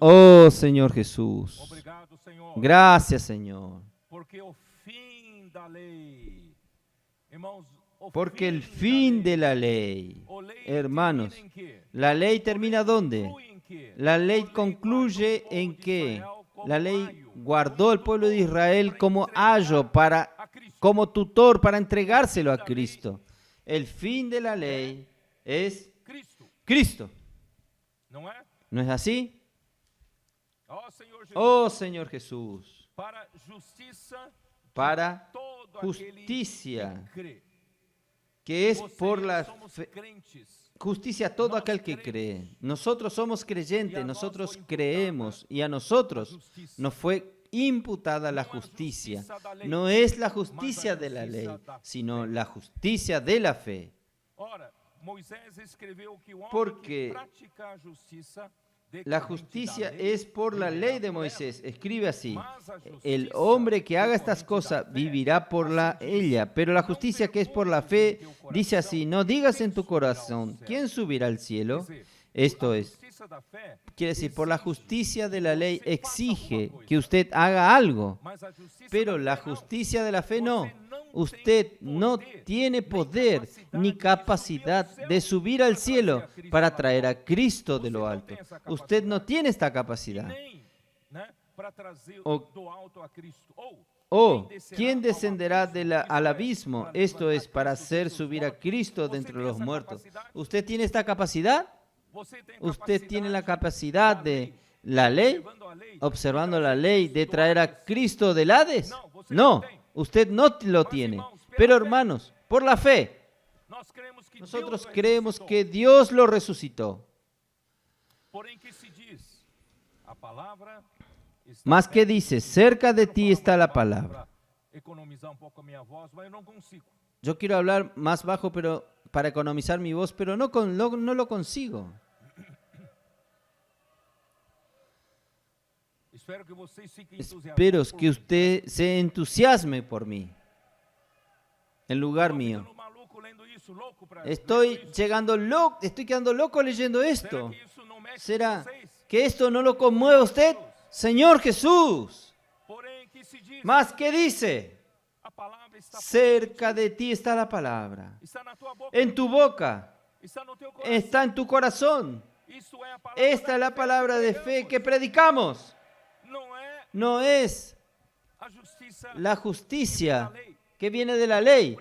Oh Señor Jesús, gracias Señor, porque el fin de la ley, hermanos, ¿la ley termina dónde? La ley concluye en que la ley guardó al pueblo de Israel como ayo, como tutor para entregárselo a Cristo. El fin de la ley es Cristo. ¿No es así? Oh Señor Jesús, para justicia, que es por la fe, justicia a todo aquel que cree. Nosotros somos creyentes, nosotros creemos y a nosotros nos fue imputada la justicia. No es la justicia de la ley, sino la justicia de la fe. Porque la justicia es por la ley de Moisés. Escribe así: el hombre que haga estas cosas vivirá por ella. Pero la justicia que es por la fe dice así: no digas en tu corazón, ¿quién subirá al cielo? Esto es, quiere decir, por la justicia de la ley exige que usted haga algo, pero la justicia de la fe no. Usted no tiene poder ni capacidad de subir al cielo para traer a Cristo de lo alto. Usted no tiene esta capacidad. ¿Quién descenderá al abismo? Esto es, para hacer subir a Cristo de entre los muertos. ¿Usted tiene esta capacidad? ¿Usted tiene la capacidad de la ley, observando la ley, de traer a Cristo del Hades? No, usted no lo tiene. Pero hermanos, por la fe, nosotros creemos que Dios lo resucitó. Más que dice, cerca de ti está la palabra. Yo quiero hablar más bajo para economizar mi voz, pero no lo consigo. Espero que usted se entusiasme por mí, en lugar mío. Estoy quedando loco leyendo esto. ¿Será que esto no lo conmueve a usted? Señor Jesús, más que dice, cerca de ti está la palabra, en tu boca, está en tu corazón. Esta es la palabra de fe que predicamos. No es la justicia que viene de la ley,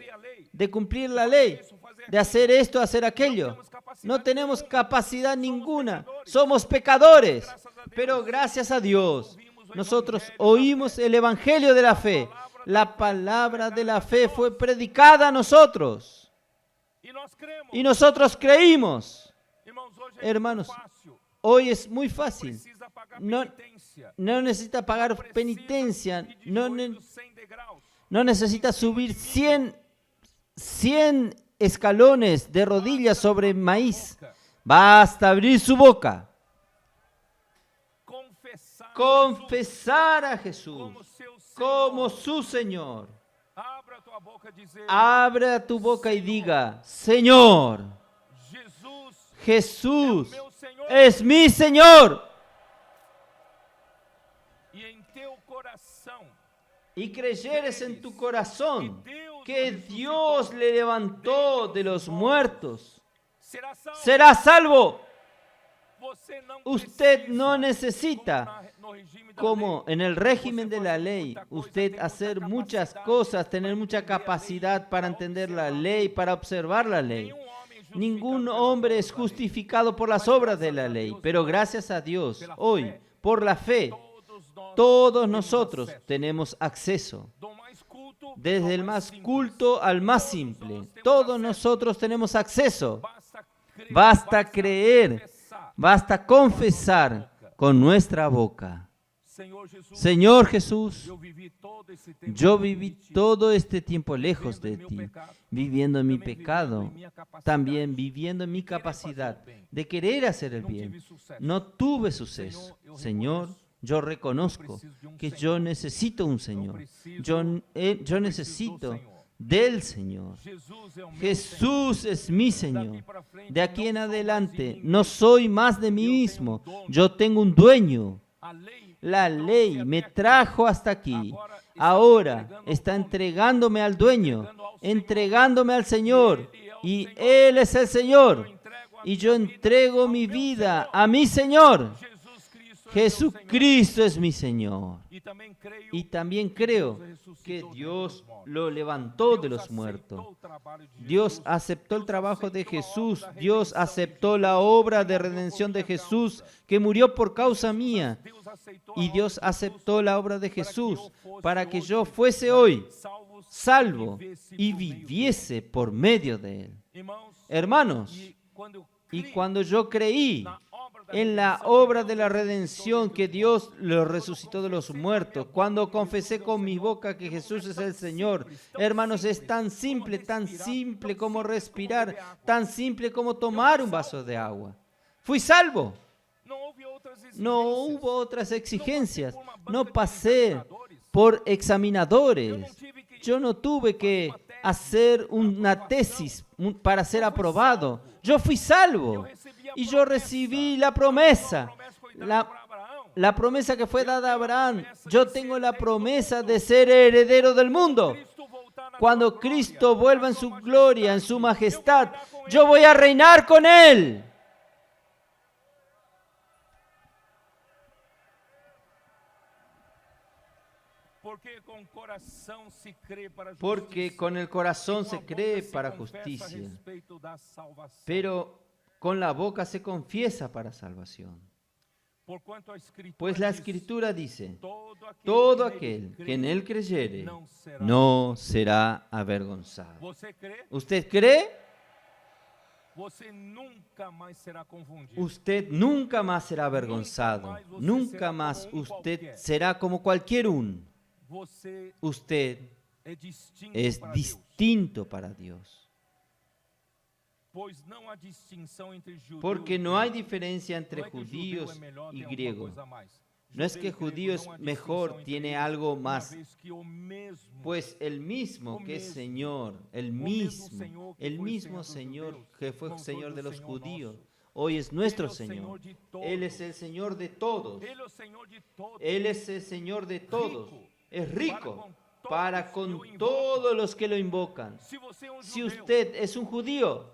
de cumplir la ley, de hacer esto, hacer aquello. No tenemos capacidad ninguna. Somos pecadores. Pero gracias a Dios, nosotros oímos el evangelio de la fe. La palabra de la fe fue predicada a nosotros. Y nosotros creímos. Hermanos, hoy es muy fácil. No necesita pagar penitencia. No necesita subir 100 escalones de rodillas sobre maíz. Basta abrir su boca. Confesar a Jesús como su Señor. Abra tu boca y diga: Señor, Jesús es mi Señor. Y creyeres en tu corazón que Dios le levantó de los muertos, serás salvo. Usted no necesita, como en el régimen de la ley, usted hacer muchas cosas, tener mucha capacidad para entender la ley, para observar la ley. Ningún hombre es justificado por las obras de la ley, pero gracias a Dios, hoy, por la fe, todos nosotros tenemos acceso. Desde el más culto al más simple, todos nosotros tenemos acceso. Basta creer, basta confesar con nuestra boca: Señor Jesús, yo viví todo este tiempo lejos de ti, viviendo en mi pecado, también viviendo en mi capacidad de querer hacer el bien. No tuve suceso. Señor, yo reconozco que yo necesito un Señor. Yo necesito del Señor. Jesús es mi Señor. De aquí en adelante no soy más de mí mismo. Yo tengo un dueño. La ley me trajo hasta aquí. Ahora está entregándome al dueño, entregándome al Señor. Y Él es el Señor. Y yo entrego mi vida a mi Señor. Jesucristo es mi Señor. Y también creo que Dios lo levantó de los muertos. Dios aceptó el trabajo de Jesús. Dios aceptó la obra de redención de Jesús, que murió por causa mía. Y Dios aceptó la obra de Jesús para que yo fuese hoy salvo y viviese por medio de Él. Hermanos, y cuando yo creí en la obra de la redención, que Dios lo resucitó de los muertos, cuando confesé con mi boca que Jesús es el Señor, hermanos, es tan simple como respirar, tan simple como tomar un vaso de agua. Fui salvo. No hubo otras exigencias. No pasé por examinadores. Yo no tuve que hacer una tesis para ser aprobado. Yo fui salvo y yo recibí la promesa. La promesa que fue dada a Abraham. Yo tengo la promesa de ser heredero del mundo. Cuando Cristo vuelva en su gloria, en su majestad, yo voy a reinar con Él. Porque con el corazón se cree para justicia, pero con la boca se confiesa para salvación. Pues la Escritura dice: todo aquel que en Él creyere no será avergonzado. ¿Usted cree? Usted nunca más será avergonzado. Nunca más usted será como cualquier uno. Usted es distinto para Dios. Porque no hay diferencia entre judíos y griegos. No es que judío es mejor, tiene algo más. Pues el mismo que es Señor, el mismo Señor que fue Señor de los judíos, hoy es nuestro Señor. Él es el Señor de todos. Él es el Señor de todos. Es rico para con todos los que lo invocan. Si usted es un judío,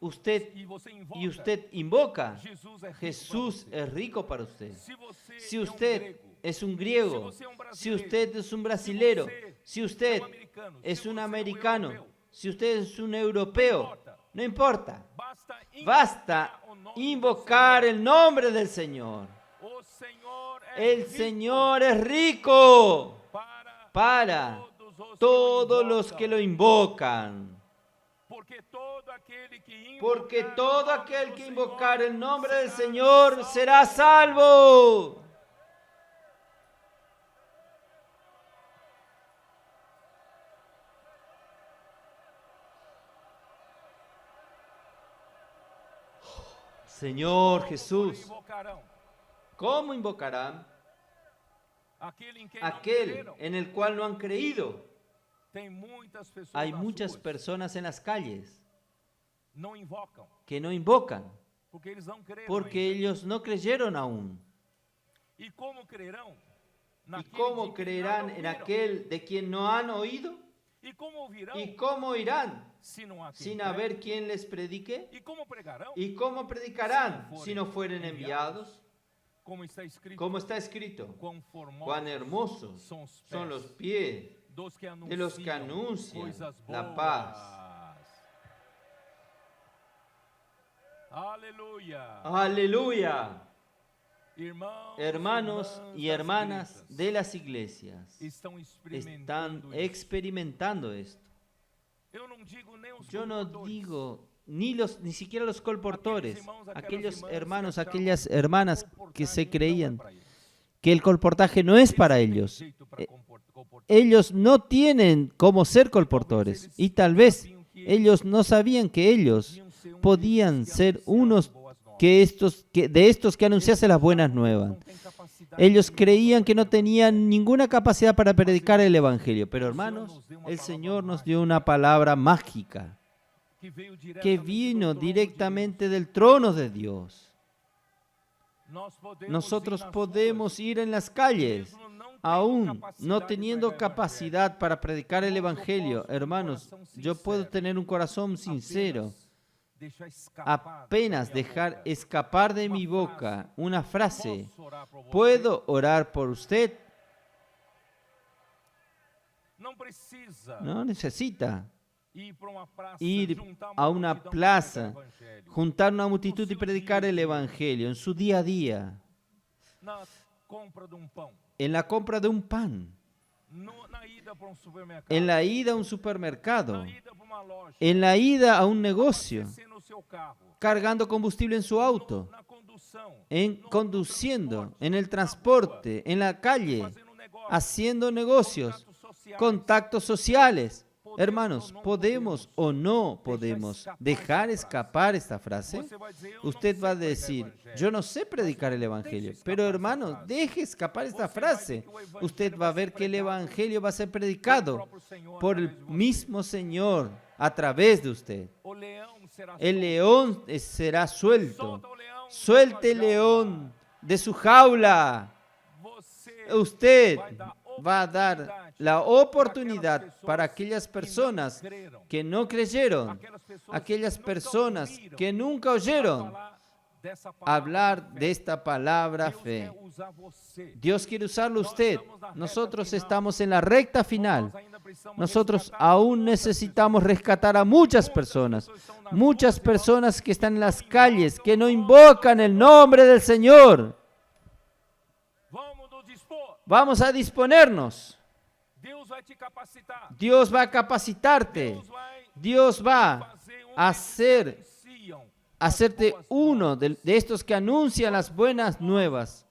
usted invoca, Jesús es rico para usted. Si usted es un griego, si usted es un brasilero, si usted es un americano, si usted es un europeo, no importa. Basta invocar el nombre del Señor. El Señor es rico para todos los que lo invocan. Porque todo aquel que invocar el nombre del Señor será salvo. Señor Como Jesús, invocarão ¿cómo invocarán aquele em quem não aquel creram? en el cual no han creído? Tem muitas pessoas Hay nas muchas ruas personas en las calles não invocam, que no invocan porque eles não creram porque ainda. ellos no creyeron aún. E como crerão ¿Y naquele cómo de quem creerán não en ouviram? aquel de quien no han oído? E como ouvirão ¿Y cómo irán se não há quem sin pregue? haber quien les predique? E como pregarão? ¿Y cómo predicarán si no fueren enviados? Como está escrito, Como está escrito, quão formosos cuán hermosos são os son pés los pies de los que anuncian coisas la boas. paz. Aleluia. Aleluya. Irmãos, Hermanos y das hermanas igrejas de las iglesias estão están experimentando isso. experimentando esto. Eu não digo nem os Yo no colportores. digo ni siquiera los colportores, aquellos Aquellos hermanos, que aquellas achavam hermanas que que o se comportaje creían não era para eles. que el colportaje no es Eles para não têm ellos. jeito para comportar. Ellos no tienen cómo ser colportores y tal vez ellos no sabían que ellos podían ser unos de estos que anunciasen las buenas nuevas. Ellos creían que no tenían ninguna capacidad para predicar el Evangelio. Pero hermanos, el Señor nos dio una palabra mágica que vino directamente del trono de Dios. Nosotros podemos ir en las calles, aún no teniendo capacidad para predicar el Evangelio. Hermanos, yo puedo tener un corazón sincero, apenas dejar escapar de mi boca una frase: ¿puedo orar por usted? No necesita ir a una plaza, juntar una multitud y predicar el Evangelio en su día a día, en la compra de un pan, en la ida a un supermercado, en la ida a un negocio, cargando combustible en su auto, conduciendo, en el transporte, en la calle, haciendo negocios, contactos sociales. Hermanos, ¿podemos o no podemos dejar escapar esta frase? Usted va a decir: yo no sé predicar el Evangelio. Pero hermanos, deje escapar esta frase. Usted va a ver que el Evangelio va a ser predicado por el mismo Señor a través de usted. El león será suelto. Suelte el león de su jaula. Usted va a dar la oportunidad para aquellas personas que no creyeron, aquellas personas que nunca oyeron hablar de esta palabra fe. Dios quiere usarlo usted. Nosotros estamos en la recta final. Nosotros aún necesitamos rescatar a muchas personas que están en las calles, que no invocan el nombre del Señor. Vamos a disponernos. Dios va a capacitarte. Dios va a hacerte uno de estos que anuncian las buenas nuevas.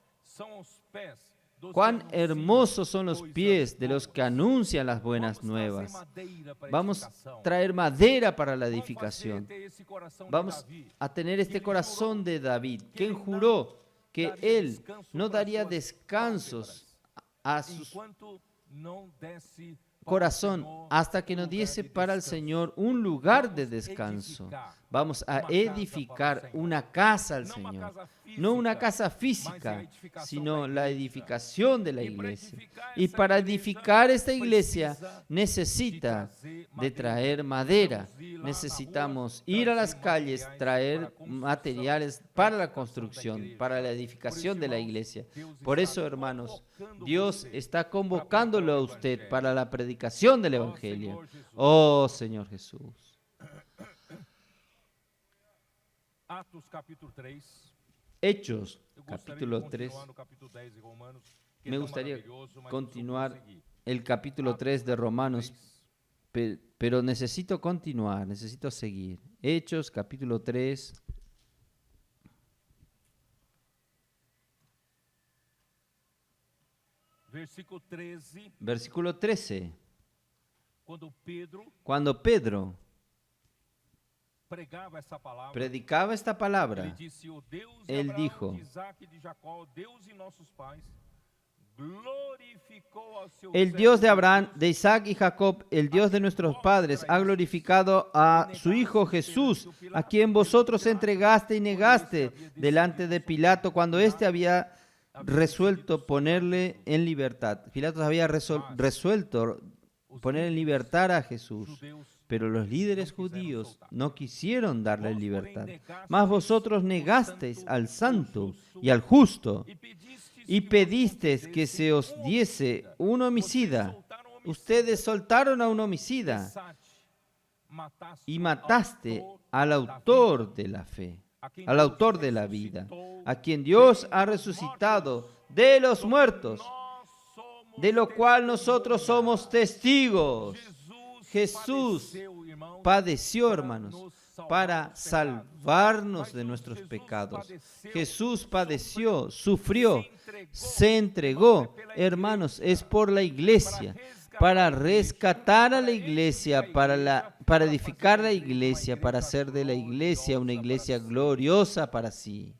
Cuán hermosos son los pies de los que anuncian las buenas nuevas. Vamos a traer madera para la edificación. Vamos a tener este corazón de David, quien juró que él no daría descansos a su corazón hasta que nos diese para el Señor un lugar de descanso. Vamos a edificar una casa al Señor. No una casa física, sino la edificación de la iglesia. Y para edificar esta iglesia necesita de traer madera. Necesitamos ir a las calles, traer materiales para la construcción, para la edificación de la iglesia. Por eso, hermanos, Dios está convocándolo a usted para la predicación del Evangelio. Oh, Señor Jesús. Hechos, capítulo 3. Me gustaría continuar el capítulo 3 de Romanos, pero necesito continuar, necesito seguir. Hechos, capítulo 3. Versículo 13. Cuando Pedro pregava essa palavra, predicaba esta ele palabra, disse: o Deus de él Abraão, dijo, de Isaac e de Jacó, Deus de nossos pais, glorificou ao seu el servo Dios de Abraham, Jesus, de Isaac y Jacob, el Dios de nuestros padres, ha glorificado a su Hijo Jesús, a quien vosotros entregaste y negaste delante de Pilato cuando éste había resuelto ponerle en libertad. Pilato había resuelto poner en libertad a Jesús, judeus, pero los líderes no quiseram judíos soltar. no quisieron darle Vós, porém, libertad. negastes Mas vosotros o negasteis santo, al o santo justo, y al justo, e pedistes y que vos pedisteis que concedesse se os um diese homicida. un Vocês homicida. soltaram um homicida. Ustedes soltaron a un homicida Mataste y o mataste autor al da autor vida, de la fe, a quien al Deus autor de la vida, ressuscitou a quien Dios dentre ha os resucitado mortos, de los do que muertos, nós somos de lo cual nosotros somos testemunhas. testigos. Jesús Jesús padeció, hermanos, para salvarnos de nuestros pecados. Jesús padeció, sufrió, se entregó, hermanos, es por la iglesia, para rescatar a la iglesia, para edificar la iglesia, para hacer de la iglesia una iglesia gloriosa para sí.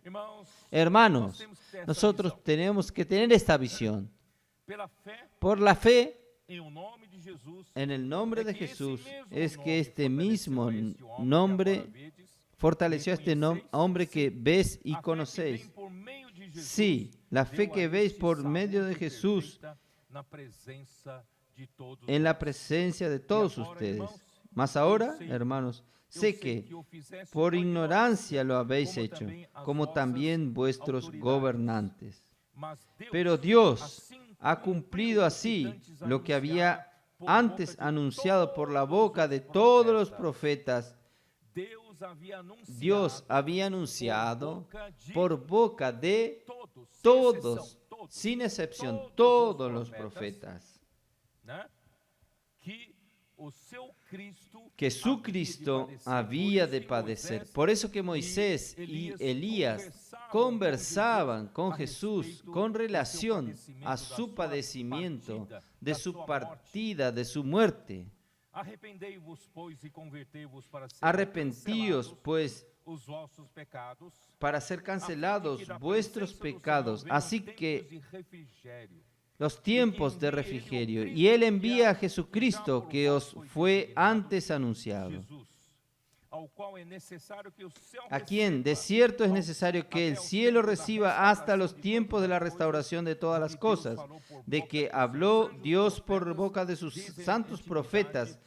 Hermanos, nosotros tenemos que tener esta visión. Por la fe, en el nombre de Jesús, es que este mismo nombre fortaleció a este hombre que ves y conocéis. Sí, la fe que veis por medio de Jesús en la presencia de todos ustedes. Mas ahora, hermanos, sé que por ignorancia lo habéis hecho, como también vuestros gobernantes. Pero Dios ha cumplido así lo que había antes anunciado por la boca de todos los profetas. Dios había anunciado por boca de todos, sin excepción, todos los profetas, que su Cristo había de padecer. Por eso que Moisés y Elías conversaban con Jesús con relación a su padecimiento, de su partida, de su muerte. Arrepentíos, pues, para ser cancelados vuestros pecados, así que los tiempos de refrigerio, y Él envía a Jesucristo que os fue antes anunciado, a quien de cierto es necesario que el cielo reciba hasta los tiempos de la restauración de todas las cosas, de que habló Dios por boca de sus santos profetas,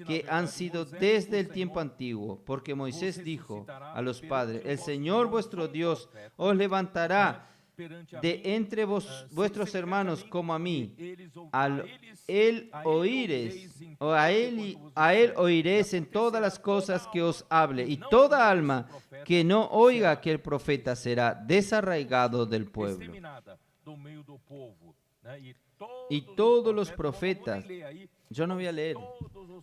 que han sido desde el tiempo antiguo, porque Moisés dijo a los padres: el Señor vuestro Dios os levantará de entre vuestros hermanos como a mí. A él oiréis en todas las cosas que os hable, y toda alma que no oiga a aquel profeta será desarraigado del pueblo. Y todos los profetas, yo no voy a leer,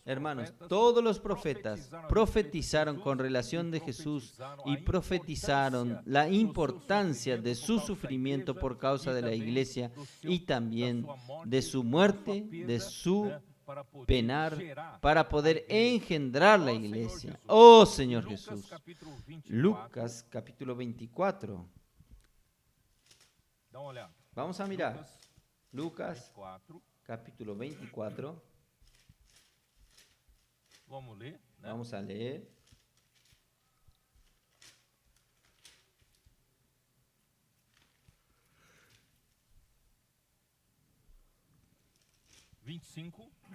hermanos, todos los profetas profetizaron con relación de Jesús y profetizaron la importancia de su sufrimiento por causa de la iglesia y también de su muerte, de su penar para poder engendrar la iglesia. Oh Señor Jesús. Lucas capítulo 24. Vamos a mirar. Lucas capítulo 24. Vamos a leer.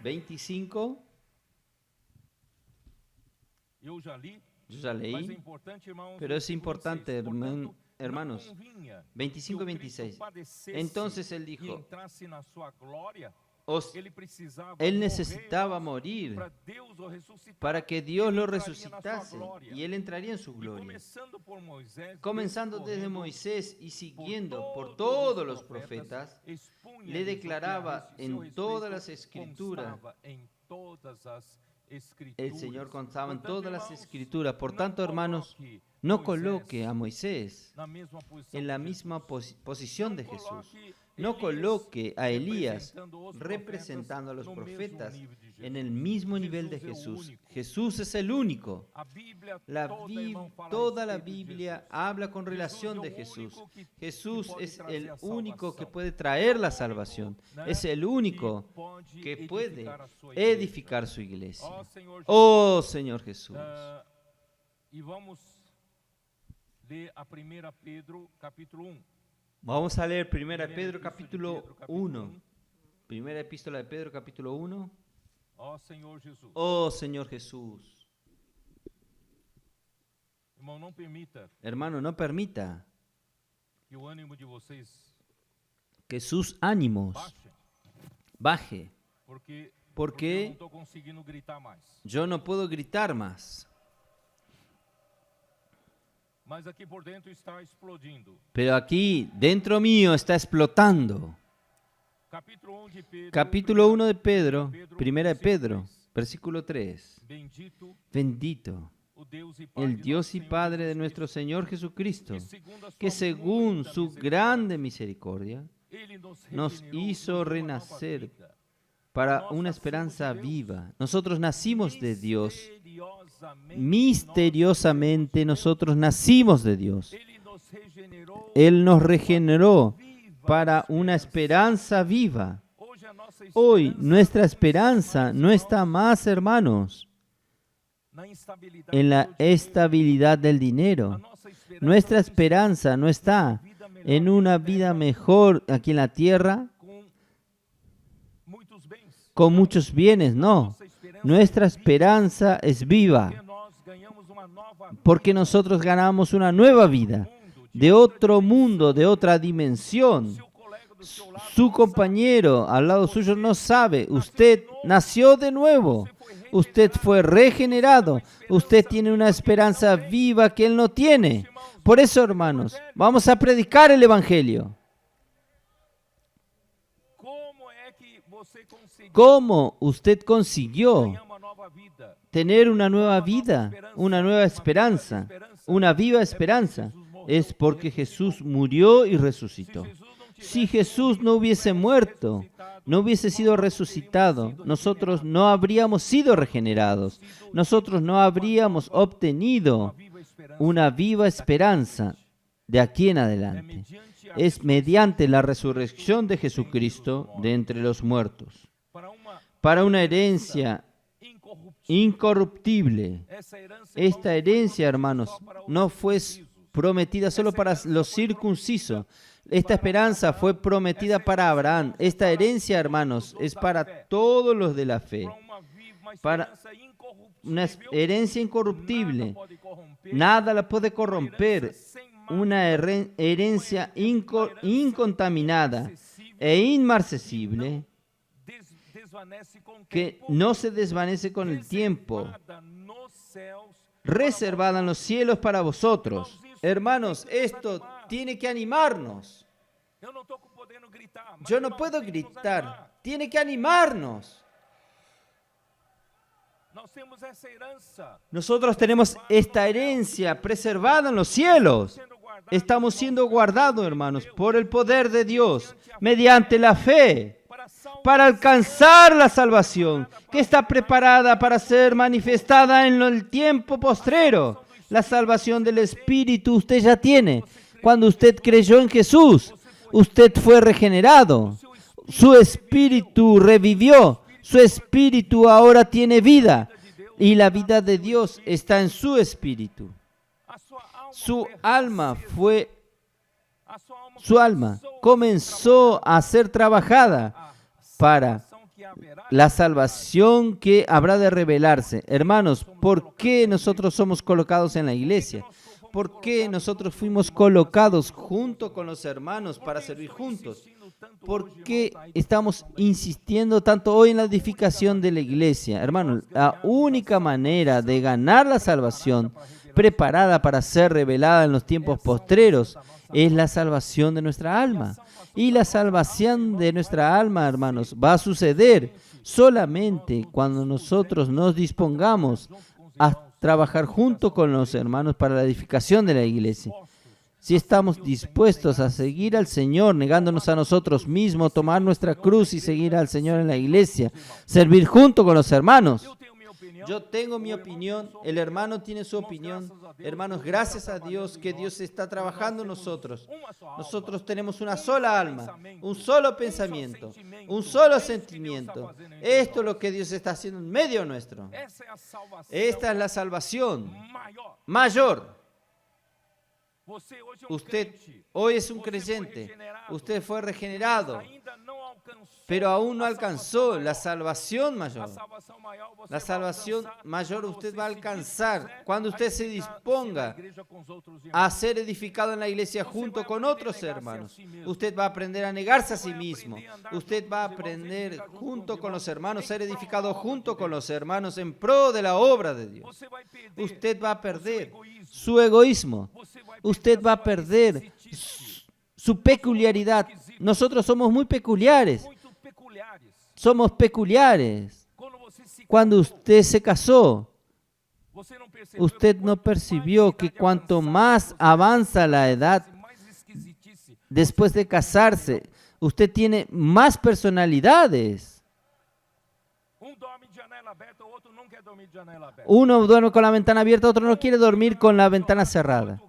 ¿25? Yo ya leí, pero es importante, hermanos. 25 y 26. Entonces él dijo: él necesitaba morir para que Dios lo resucitase y él entraría en su gloria. Comenzando desde Moisés y siguiendo por todos los profetas, le declaraba en todas las escrituras. El Señor contaba en todas las escrituras. Por tanto, hermanos, no coloque a Moisés en la misma posición de Jesús. no coloque a Elías representando a los profetas en el mismo nivel de Jesús. Jesús es el único. Toda la Biblia habla con relación de Jesús. Jesús es el único que puede traer la salvación. Es el único que puede edificar su iglesia. Oh Señor Jesús. E vamos ler a 1 Pedro capítulo 1. Vamos a leer 1 Pedro capítulo 1. Primera epístola de Pedro capítulo 1. Ó Senhor Jesus. Oh Señor Jesús. Irmão, não permita Hermano, no permita que o ânimo de vocês que sus ánimos baje, porque eu porque não estou conseguindo gritar mais. yo no puedo gritar más. Mas aqui por dentro está explodindo. Pero aquí dentro mío está explotando. Capítulo 1 de Pedro. Capítulo 1 de Pedro, primera de Pedro, versículo 3. Bendito Bendito o Deus e Pai el de Dios nosso y Senhor Padre de Jesus nuestro Señor Jesucristo, Cristo, que según muita su misericórdia, grande misericordia Ele nos regenerou, hizo nos deu uma nova renacer vida. para una esperanza viva. Nosotros nacimos de Dios. Misteriosamente, Misteriosamente nosotros nacimos de Dios. Ele nos regenerou. Él nos regeneró Viva para una esperanza viva. Hoje a nossa Hoy esperança nuestra esperanza no está más, hermanos, na instabilidade en la do dinheiro. estabilidad del A dinero. nossa esperança Nuestra não esperanza no está vida melhor en una vida mejor aquí en la tierra com muitos bens. con muchos bienes, no. Nossa esperança Nuestra esperanza es viva é que nós ganhamos uma nova porque nosotros ganamos una nueva vida de otro mundo, de otra dimensión. Se o colega do seu lado Su compañero al lado suyo no sabe, usted nació de nuevo, usted fue regenerado, usted tiene una esperanza viva que él no tiene. Por eso, hermanos, vamos a predicar el Evangelio. como é que você conseguiu ¿Cómo usted consiguió ganhar uma nova vida? tener una nueva vida, una nueva esperanza, una viva esperanza? Es porque Jesús murió y resucitó. Si Jesús no hubiese muerto, no hubiese sido resucitado, nosotros no habríamos sido regenerados, nosotros no habríamos obtenido Viva esperança una viva esperanza de aquí en adelante. mediante a Es mediante la resurrección de Jesucristo de entre los muertos, para uma para una herencia incorruptível. incorruptible. Essa herança Esta herencia, hermanos, no fue prometida solo para los circuncisos. Esta esperanza fue prometida para Abraham. Esta herencia, hermanos, es para todos los de la fe. para Para una herencia incorruptible. Nada la puede corromper. Una herencia incontaminada e inmarcesible que no se desvanece con el tiempo, reservada en los cielos para vosotros. Hermanos, esto tiene que animarnos. Yo no puedo gritar, tiene que animarnos. Nosotros tenemos esta herencia preservada en los cielos. Estamos siendo guardados, hermanos, por el poder de Dios, mediante la fe, para alcanzar la salvación que está preparada para ser manifestada en el tiempo postrero. La salvación del Espíritu usted ya tiene. Cuando usted creyó en Jesús, usted fue regenerado. Su espíritu revivió. Su espíritu ahora tiene vida. Y la vida de Dios está en su espíritu. Su alma comenzó a ser trabajada para la salvación que habrá de revelarse. Hermanos, ¿por qué nosotros somos colocados en la iglesia? ¿Por qué nosotros fuimos colocados junto con los hermanos para servir juntos? ¿Por qué estamos insistiendo tanto hoy en la edificación de la iglesia? Hermanos, la única manera de ganar la salvación preparada para ser revelada en los tiempos postreros es la salvación de nuestra alma. Y la salvación de nuestra alma, hermanos, va a suceder solamente cuando nosotros nos dispongamos a trabajar junto con los hermanos para la edificación de la iglesia. si estamos dispuestos a seguir al Señor, negándonos a nosotros mismos, tomar nuestra cruz y seguir al Señor en la iglesia, servir junto con los hermanos. Yo tengo mi opinión, el hermano tiene su opinión. Hermanos, gracias a Dios que Dios está trabajando en nosotros. Nosotros tenemos una sola alma, un solo pensamiento, un solo sentimiento. Esto es lo que Dios está haciendo en medio nuestro. Esta es la salvación mayor. Usted hoy es un creyente, usted fue regenerado, pero aún no alcanzó la salvación mayor. La salvación mayor usted va a alcanzar cuando usted se disponga a ser edificado en la iglesia junto con otros hermanos. Usted va a aprender a negarse a sí mismo. Usted va a aprender junto con los hermanos, ser edificado junto con los hermanos en pro de la obra de Dios. Usted va a perder su egoísmo. Usted va a perder su peculiaridad. Nosotros somos muy peculiares. Somos peculiares. Cuando usted se casó, usted no percibió que cuanto más avanza la edad después de casarse, usted tiene más personalidades. Uno duerme con la ventana abierta, otro no quiere dormir con la ventana cerrada.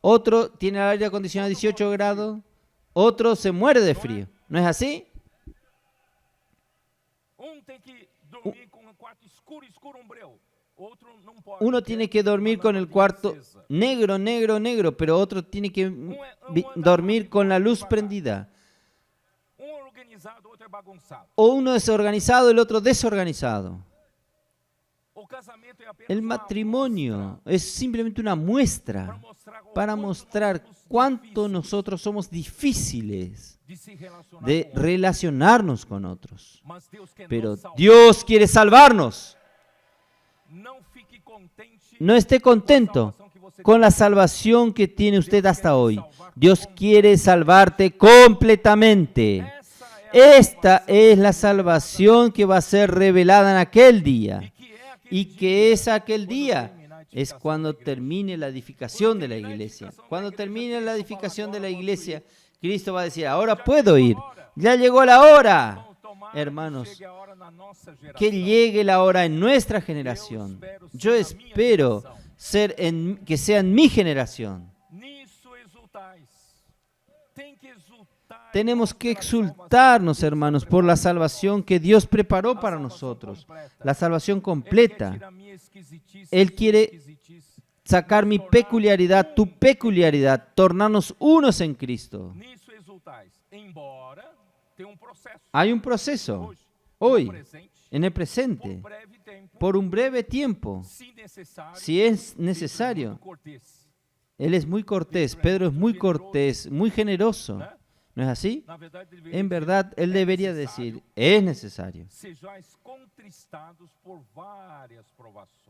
Otro tiene el aire acondicionado a 18 grados, otro se muere de frío. ¿No es así? Uno tiene que dormir con el cuarto negro, negro, negro, pero otro tiene que dormir con la luz prendida. O uno es organizado, el otro desorganizado. El matrimonio es simplemente una muestra para mostrar cuánto nosotros somos difíciles de relacionarnos con otros. Pero Dios quiere salvarnos. No esté contento con la salvación que tiene usted hasta hoy. Dios quiere salvarte completamente. Esta es la salvación que va a ser revelada en aquel día. ¿Y qué es aquel día? Es cuando termine la edificación de la iglesia. Cuando termine la edificación de la iglesia, Cristo va a decir, ahora puedo ir. Ya llegó la hora. Hermanos, que llegue la hora en nuestra generación. Yo espero que sea en mi generación. Tenemos que exultarnos, hermanos, por la salvación que Dios preparó para nosotros. La salvación completa. Él quiere sacar mi peculiaridad, tu peculiaridad, tornarnos unos en Cristo. Hay un proceso hoy, en el presente, por un breve tiempo, si es necesario. Él es muy cortés, Pedro es muy cortés, muy generoso. ¿No es así? En verdad, él debería decir, es necesario.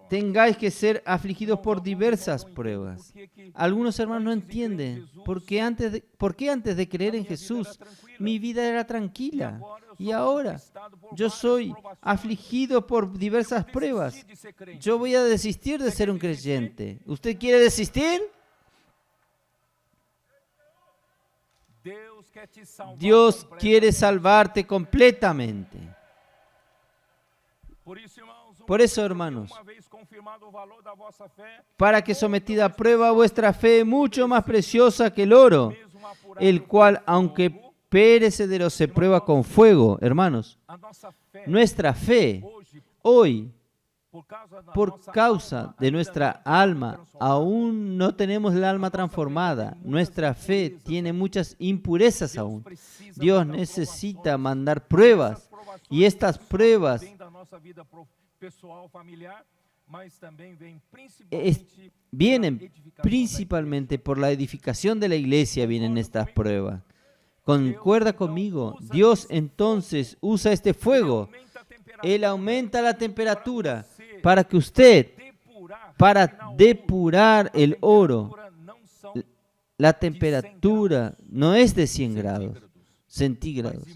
Tengáis que ser afligidos por diversas pruebas. Algunos hermanos no entienden por qué antes de creer en Jesús mi vida era tranquila y ahora yo soy afligido por diversas pruebas. Yo voy a desistir de ser un creyente. ¿Usted quiere desistir? Dios quiere salvarte completamente. Por eso, hermanos, para que sometida a prueba vuestra fe, mucho más preciosa que el oro, el cual, aunque perecedero, se prueba con fuego. Hermanos, nuestra fe hoy, por causa de nuestra alma, aún no tenemos el alma transformada. Nuestra fe tiene muchas impurezas aún. Dios necesita mandar pruebas y estas pruebas vienen principalmente por la edificación de la iglesia, vienen estas pruebas. Concuerda conmigo, Dios entonces usa este fuego. Él aumenta la temperatura para que usted, para depurar el oro, la temperatura no es de 100 grados centígrados,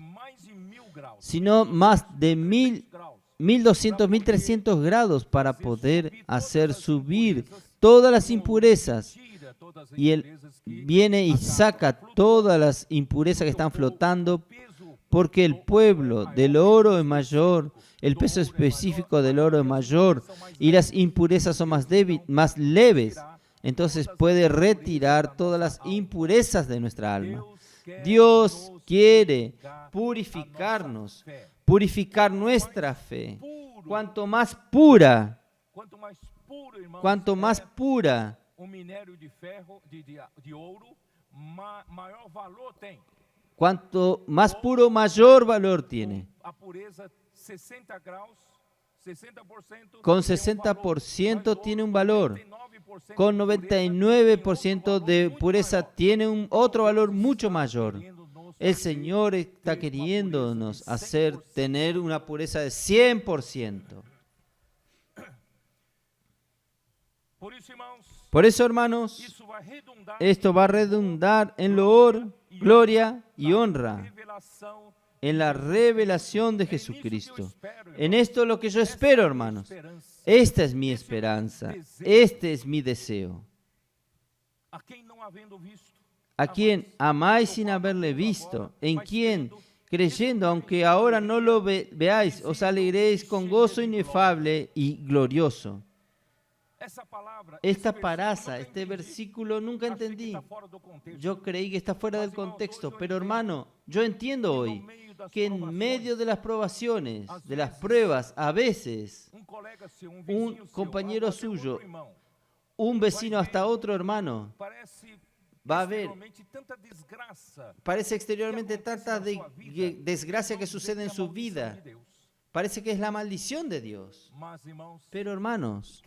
sino más de 1200, 1300 grados para poder hacer subir todas las impurezas, y Él viene y saca todas las impurezas que están flotando, porque el pueblo del oro es mayor, el peso específico del oro es mayor y las impurezas son más leves. Entonces puede retirar todas las impurezas de nuestra alma. Dios quiere purificarnos, purificar nuestra fe. Cuanto más pura cuanto más puro, mayor valor tiene. Con 60% tiene un valor. Con 99% de pureza tiene otro valor mucho mayor. El Señor está queriéndonos hacer tener una pureza de 100%. Por eso, hermanos, esto va a redundar en loor, gloria y honra, en la revelación de Jesucristo. En esto es lo que yo espero, hermanos. Esta es mi esperanza, este es mi deseo. A quien amáis sin haberle visto, en quien, creyendo, aunque ahora no lo veáis, os alegréis con gozo inefable y glorioso. Esta paraza, este versículo nunca entendí. Yo creí que está fuera del contexto, pero hermano, yo entiendo hoy que en medio de las probaciones, de las pruebas, a veces un compañero suyo, un vecino hasta otro hermano, va a ver, parece exteriormente tanta desgracia que sucede en su vida. Parece que es la maldición de Dios. Pero hermanos,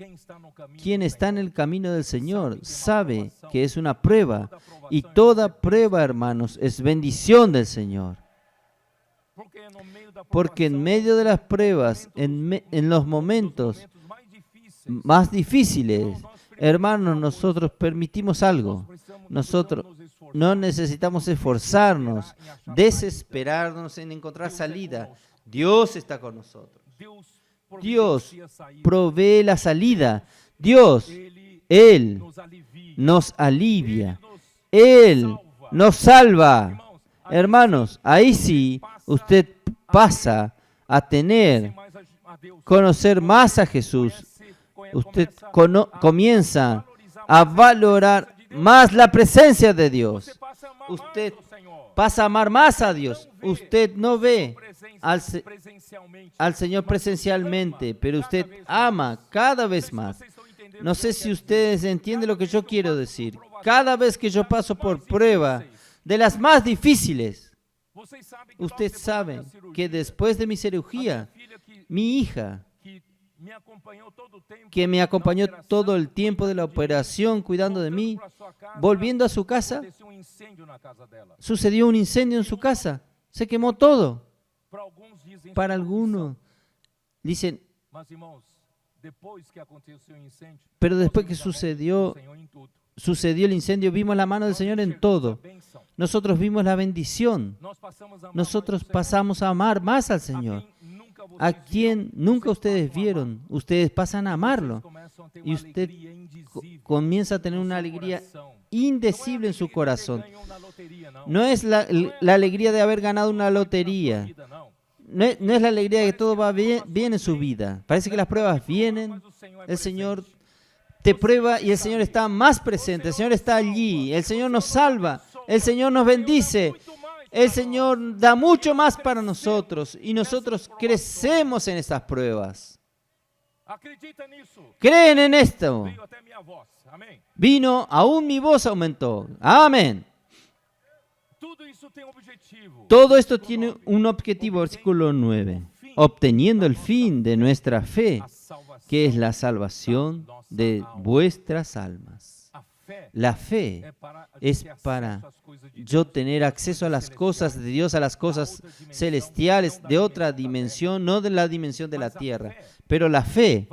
quien está en el camino del Señor sabe que es una prueba. Y toda prueba, hermanos, es bendición del Señor. Porque en medio de las pruebas, en los momentos más difíciles, hermanos, nosotros permitimos algo. Nosotros no necesitamos esforzarnos, desesperarnos en encontrar salida. Dios está con nosotros. Dios provee la salida. Dios, Él nos alivia. Él nos salva. Hermanos, ahí sí usted pasa a conocer más a Jesús. Usted comienza a valorar más la presencia de Dios. Usted pasa a amar más a Dios. Usted no ve al Señor presencialmente, pero usted ama cada vez más. No sé si ustedes entienden lo que yo quiero decir. Cada vez que yo paso por prueba de las más difíciles, usted sabe que después de mi cirugía, mi hija, que me acompañó todo el tiempo de la operación cuidando de mí, volviendo a su casa, sucedió un incendio en su casa. Se quemó todo. Para algunos dicen, pero después que sucedió el incendio, vimos la mano del Señor en todo. Nosotros vimos la bendición. Nosotros pasamos a amar más al Señor. A quien nunca ustedes vieron, ustedes pasan a amarlo. Y usted comienza a tener una alegría indecible en su corazón. No es la alegría de haber ganado una lotería. No es la alegría de que todo va bien en su vida. Parece que las pruebas vienen, el Señor te prueba y el Señor está más presente, el Señor está allí, el Señor nos salva, el Señor nos bendice, el Señor da mucho más para nosotros y nosotros crecemos en estas pruebas. ¿Creen en esto? Vino, aún mi voz aumentó. Amén. Todo esto tiene un objetivo, versículo 9. Obteniendo el fin de nuestra fe, que es la salvación de vuestras almas. La fe es para yo tener acceso a las cosas de Dios, a las cosas celestiales, de otra dimensión, no de la dimensión de la tierra. Pero la fe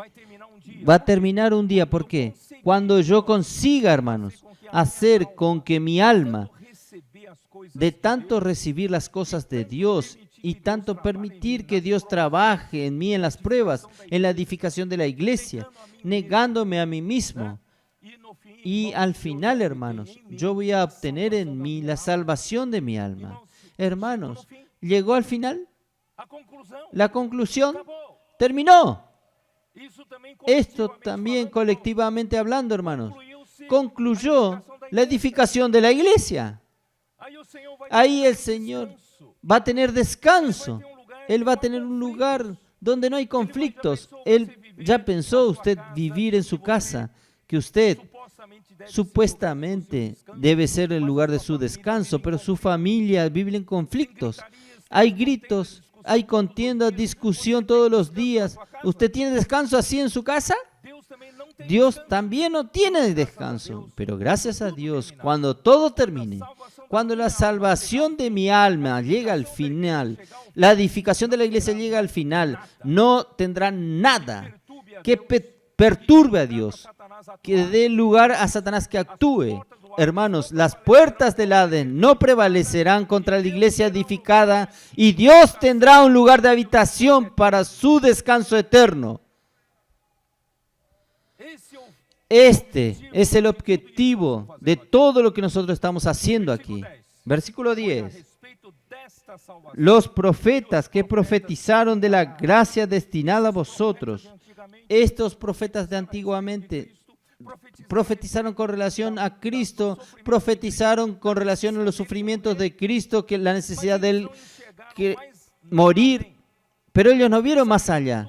va a terminar un día. ¿Por qué? Cuando yo consiga, hermanos, hacer con que mi alma, de tanto recibir las cosas de Dios y tanto permitir que Dios trabaje en mí en las pruebas, en la edificación de la iglesia, negándome a mí mismo, Y al final, hermanos, yo voy a obtener en mí la salvación de mi alma. Hermanos, ¿llegó al final? La conclusión terminó. Esto también colectivamente hablando, hermanos, concluyó la edificación de la iglesia. Ahí el Señor va a tener descanso. Él va a tener un lugar donde no hay conflictos. Él ya pensó usted vivir en su casa, que usted supuestamente debe ser el lugar de su descanso, pero su familia vive en conflictos. Hay gritos, hay contienda, discusión todos los días. ¿Usted tiene descanso así en su casa? Dios también no tiene descanso, pero gracias a Dios, cuando todo termine, cuando la salvación de mi alma llega al final, la edificación de la iglesia llega al final, no tendrá nada que perturbe a Dios, que dé lugar a Satanás que actúe. Hermanos, las puertas del Hades no prevalecerán contra la iglesia edificada y Dios tendrá un lugar de habitación para su descanso eterno. Este es el objetivo de todo lo que nosotros estamos haciendo aquí. Versículo 10. Los profetas que profetizaron de la gracia destinada a vosotros, estos profetas de antiguamente profetizaron con relación a Cristo, profetizaron con relación a los sufrimientos de Cristo, que la necesidad de él que morir, pero ellos no vieron más allá.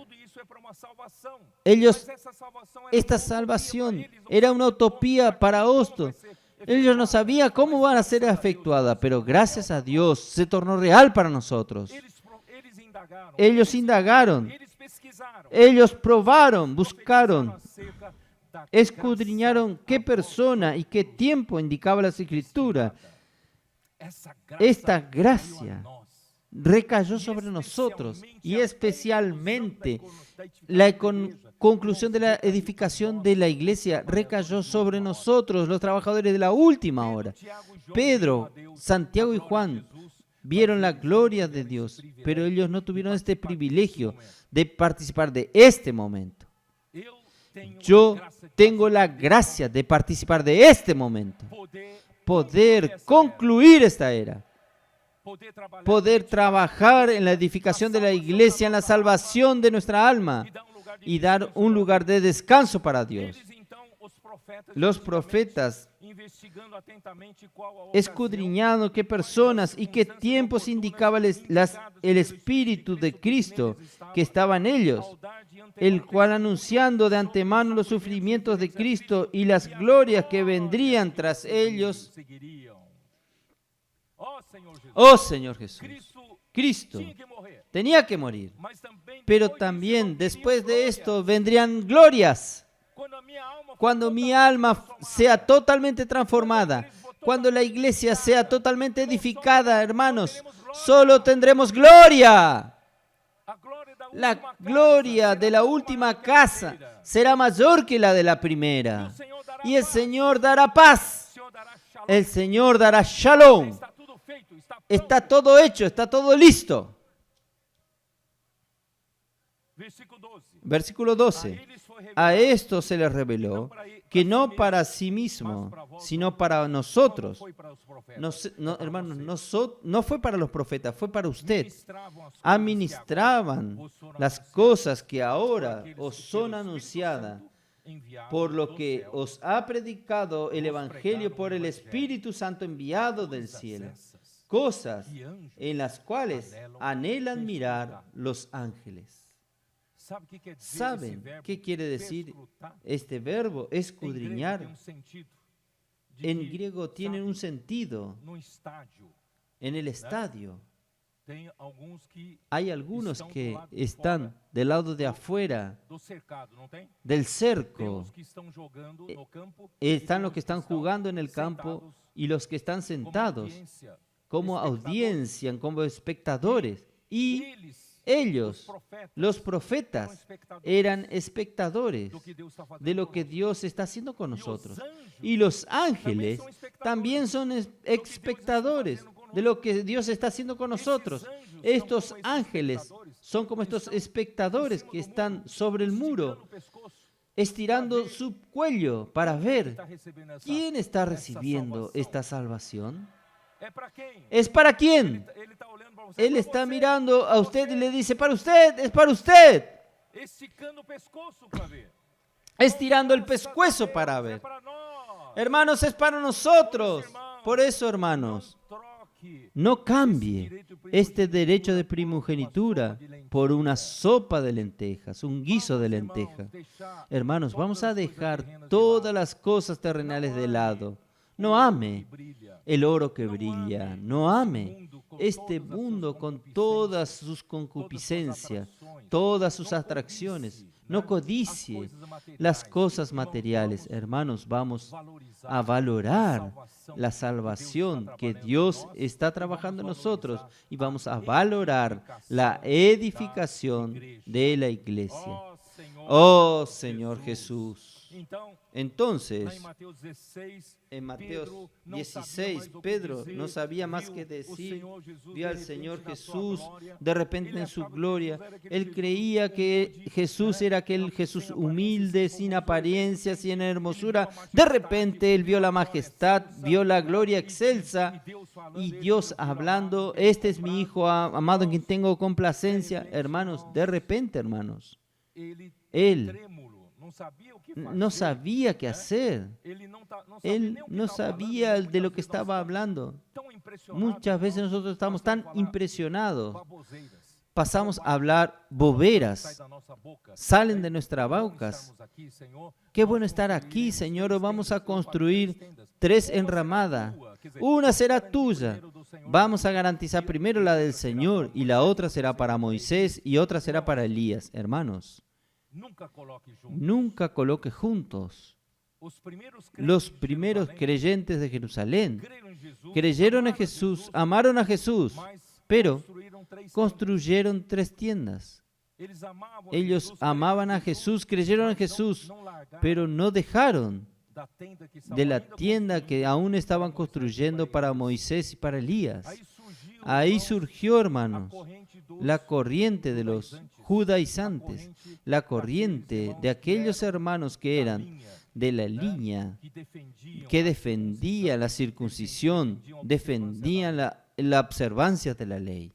Esta salvación era una utopía para Osto. Ellos no sabían cómo van a ser efectuada, pero gracias a Dios se tornó real para nosotros. Ellos indagaron, ellos probaron, buscaron, escudriñaron qué persona y qué tiempo indicaba la Escritura. Esta gracia recayó sobre nosotros y especialmente la conclusión de la edificación de la iglesia recayó sobre nosotros, los trabajadores de la última hora. Pedro, Santiago y Juan vieron la gloria de Dios, pero ellos no tuvieron este privilegio de participar de este momento. Yo tengo la gracia de participar de este momento, poder concluir esta era, poder trabajar en la edificación de la iglesia, en la salvación de nuestra alma y dar un lugar de descanso para Dios. Los profetas, escudriñando qué personas y qué tiempos indicaba el Espíritu de Cristo que estaba en ellos, el cual anunciando de antemano los sufrimientos de Cristo y las glorias que vendrían tras ellos. Oh Señor Jesús, Cristo tenía que morir, pero también después de esto vendrían glorias. Cuando mi alma sea totalmente transformada, cuando la iglesia sea totalmente edificada, hermanos, solo tendremos gloria. La gloria de la última casa será mayor que la de la primera. Y el Señor dará paz. El Señor dará shalom. Está todo hecho, está todo listo. Versículo 12. A esto se les reveló que no para sí mismo, sino para nosotros. Hermanos, no fue para los profetas, fue para usted. Administraban las cosas que ahora os son anunciadas, por lo que os ha predicado el Evangelio por el Espíritu Santo enviado del cielo. Cosas en las cuales anhelan mirar los ángeles. ¿Saben qué quiere decir este verbo, escudriñar? En griego tiene un sentido. En el estadio hay algunos que están del lado de afuera del cerco. Están los que están jugando en el campo y los que están sentados como audiencia, como espectadores. Y ellos, los profetas, eran espectadores de lo que Dios está haciendo con nosotros. Y los ángeles también son espectadores de lo que Dios está haciendo con nosotros. Estos ángeles son como estos espectadores que están sobre el muro. estirando su cuello para ver está recebendo essa, quién está essa recibiendo salvação. esta salvación. É para quem? ¿Es para quién? Ele está olhando para você. Él É está para você. mirando a usted y le dice, para usted, es para usted. Esticando o pescoço para ver. Estirando el Graças a pescuezo Deus, para é ver. para nós. Hermanos, es para nosotros. Por eso, hermanos, Não troque no cambie este derecho de primogenitura por una sopa de lentejas, un guiso de lentejas. Hermanos, vamos a dejar todas las cosas terrenales de lado. No ame el oro que brilla, no ame este mundo con todas sus concupiscencias, todas sus atracciones. No codicie las cosas materiales. Hermanos, vamos a valorar la salvación que Dios está trabajando en nosotros y vamos a valorar la edificación de la iglesia. Oh Señor Jesús. Entonces, en Mateo 16, Pedro no sabía más que decir, vio al Señor Jesús de repente en su gloria. Él creía que Jesús era aquel Jesús humilde, sin apariencia, sin hermosura. De repente él vio la majestad, vio la gloria excelsa y Dios hablando, este es mi Hijo amado en quien tengo complacencia. Hermanos, de repente, hermanos, él no sabía qué hacer. Él no sabía de lo que estaba hablando. Muchas veces nosotros estamos tan impresionados. Pasamos a hablar boberas. Salen de nuestras bocas. Qué bueno estar aquí, Señor. Vamos a construir 3 enramadas. Una será tuya. Vamos a garantizar primero la del Señor y la otra será para Moisés y otra será para Elías. Hermanos, nunca coloque juntos. Los primeros creyentes de Jerusalén creyeron en Jesús, amaron a Jesús, pero construyeron 3 tiendas. Ellos amaban a Jesús, creyeron en Jesús, pero no dejaron de la tienda que aún estaban construyendo para Moisés y para Elías. Ahí surgió, hermanos, la corriente de los judaizantes, la corriente de aquellos hermanos que eran de la línea que defendía la circuncisión, defendían la observancia de la ley.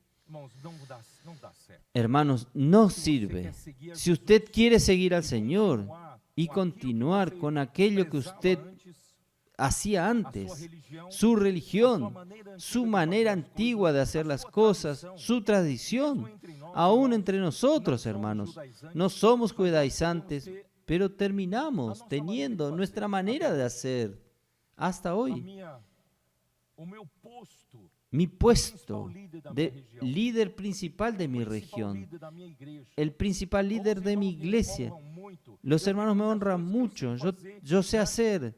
Hermanos, no sirve. Si usted quiere seguir al Señor y continuar con aquello que usted hacía antes, su religión, su manera antigua de hacer las cosas, su tradición, aún entre nosotros, hermanos, no somos judaizantes, pero terminamos teniendo nuestra manera de hacer hasta hoy. Mi puesto de líder principal de mi región, el principal líder de mi iglesia, los hermanos me honran mucho. Yo sé hacer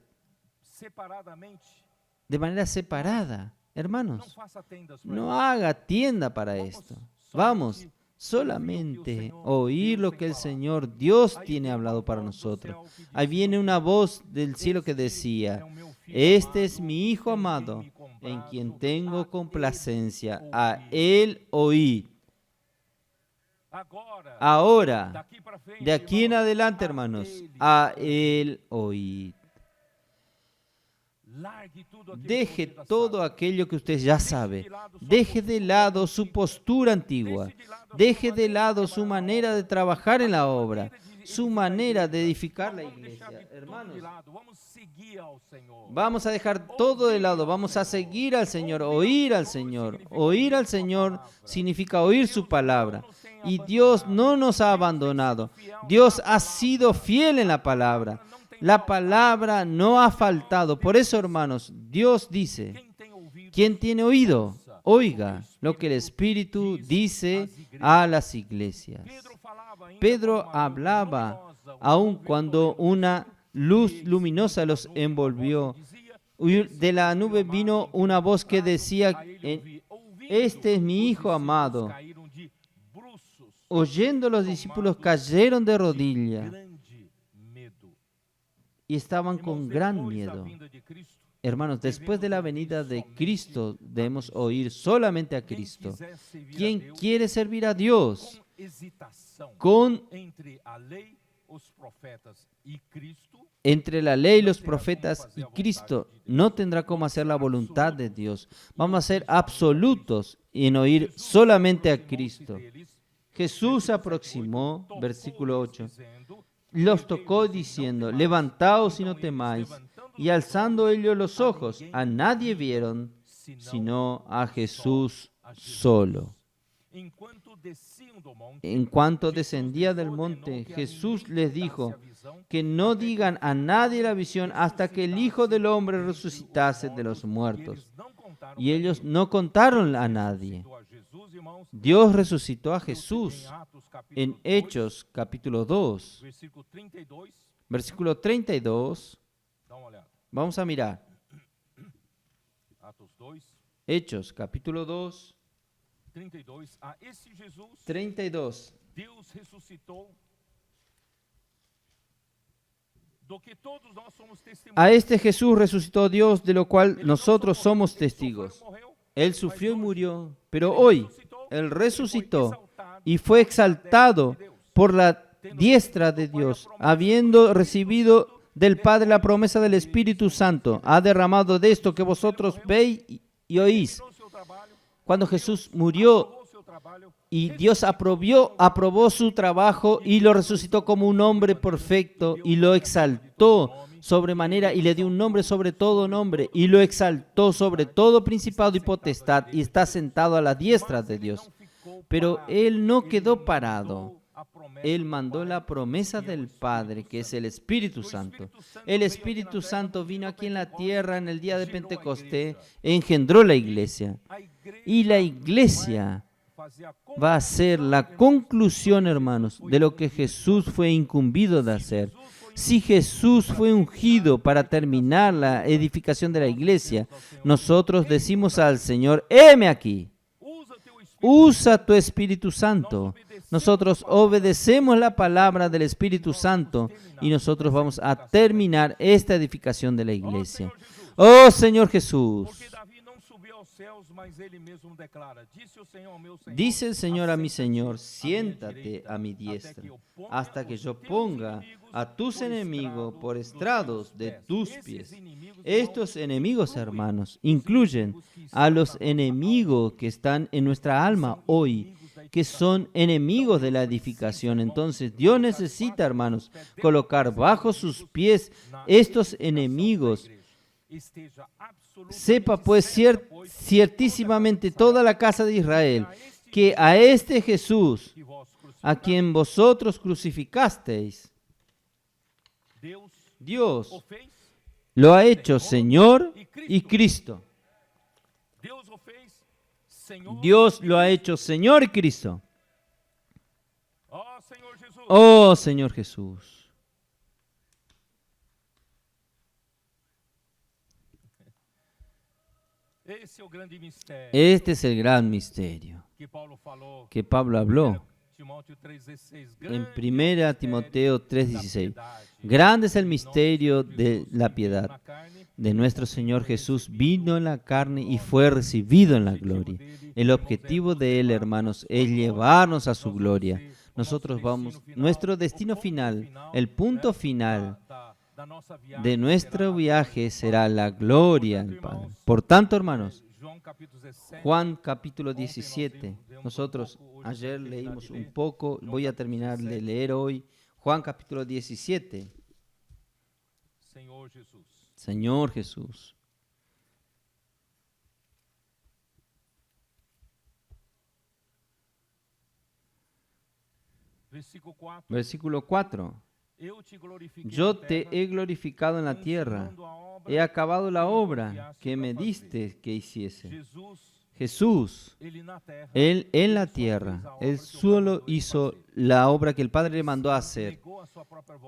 de manera separada. Hermanos, no haga tienda para esto. Vamos, solamente oír lo que el Señor Dios tiene hablado para nosotros. Ahí viene una voz del cielo que decía, este es mi Hijo amado, en quien tengo complacencia, a Él oíd. Ahora, de aquí en adelante, hermanos, a Él oíd. Deje todo aquello que usted ya sabe. Deje de lado su postura antigua. Deje de lado su manera de trabajar en la obra, su manera de edificar la iglesia. Hermanos, vamos a dejar todo de lado. Vamos a seguir al Señor, oír al Señor. Oír al Señor significa oír su palabra. Y Dios no nos ha abandonado. Dios ha sido fiel en la palabra. La palabra no ha faltado. Por eso, hermanos, Dios dice, quien tiene oído, oiga lo que el Espíritu dice a las iglesias. Pedro hablaba aun cuando una luz luminosa los envolvió. De la nube vino una voz que decía, este es mi Hijo amado. Oyendo los discípulos cayeron de rodillas y estaban con gran miedo. Hermanos, después de la venida de Cristo, debemos oír solamente a Cristo. ¿Quién quiere servir a Dios con os profetas e Cristo, entre la ley, los profetas y Cristo, no tendrá cómo hacer la voluntad de Dios. Vamos a ser absolutos en oír solamente a Cristo. Jesús se aproximó, versículo 8, los tocó diciendo, levantaos y no temáis. Y alzando ellos los ojos, a nadie vieron, sino a Jesús solo. En cuanto descendía del monte, Jesús les dijo que no digan a nadie la visión hasta que el Hijo del Hombre resucitase de los muertos. Y ellos no contaron a nadie. Dios resucitó a Jesús en Hechos capítulo 2, versículo 32. Vamos a mirar. Hechos capítulo 2, 32. Deus ressuscitou, do que todos nós somos testemunhas. A este Jesús resucitó Dios, de lo cual nosotros somos testigos. Él sufrió y murió, pero hoy Él resucitó y fue exaltado por la diestra de Dios, habiendo recibido del Padre la promesa del Espíritu Santo. Ha derramado de esto que vosotros veis y oís. Cuando Jesús murió y Dios aprobó su trabajo y lo resucitó como un hombre perfecto y lo exaltó sobremanera y le dio un nombre sobre todo nombre y lo exaltó sobre todo principado y potestad y está sentado a la diestra de Dios. Pero Él no quedó parado. Él mandó la promesa del Padre, que es el Espíritu Santo. El Espíritu Santo vino aquí en la tierra en el día de Pentecostés, engendró la iglesia. Y la iglesia va a ser la conclusión, hermanos, de lo que Jesús fue incumbido de hacer. Si Jesús fue ungido para terminar la edificación de la iglesia, nosotros decimos al Señor, heme aquí. Usa tu Espíritu Santo. Nosotros obedecemos la palabra del Espíritu Santo y nosotros vamos a terminar esta edificación de la iglesia. Oh Señor Jesús. Dice el Señor a mi Señor, siéntate a mi diestra, hasta que yo ponga a tus enemigos por estrados de tus pies. Estos enemigos, hermanos, incluyen a los enemigos que están en nuestra alma hoy, que son enemigos de la edificación. Entonces, Dios necesita, hermanos, colocar bajo sus pies estos enemigos. Sepa pues ciertísimamente toda la casa de Israel que a este Jesús, a quien vosotros crucificasteis, Dios lo ha hecho Señor y Cristo. Dios lo ha hecho Señor y Cristo. Oh Señor Jesús. Este es el gran misterio que Pablo habló en 1 Timoteo 3:16. Grande es el misterio de la piedad. De nuestro Señor Jesús vino en la carne y fue recibido en la gloria. El objetivo de Él, hermanos, es llevarnos a su gloria. Nosotros vamos, nuestro destino final, el punto final de nuestro viaje será la gloria al Padre. Por tanto, hermanos, Juan capítulo 17. Nosotros ayer leímos un poco, voy a terminar de leer hoy. Juan capítulo 17. Señor Jesús. Versículo 4. Yo te he glorificado en la tierra, he acabado la obra que me diste que hiciese. Jesús, Él en la tierra, Él solo hizo la obra que el Padre le mandó a hacer.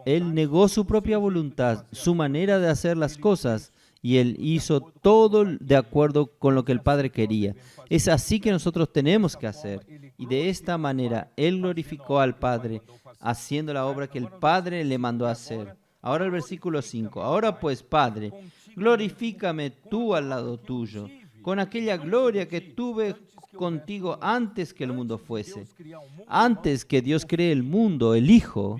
Él negó su propia voluntad, su manera de hacer las cosas, y Él hizo todo de acuerdo con lo que el Padre quería. Es así que nosotros tenemos que hacer. Y de esta manera Él glorificó al Padre, haciendo la obra que el Padre le mandó a hacer. Ahora el versículo 5. Ahora pues, Padre, glorifícame tú al lado tuyo, con aquella gloria que tuve contigo antes que el mundo fuese. Antes que Dios cree el mundo, el Hijo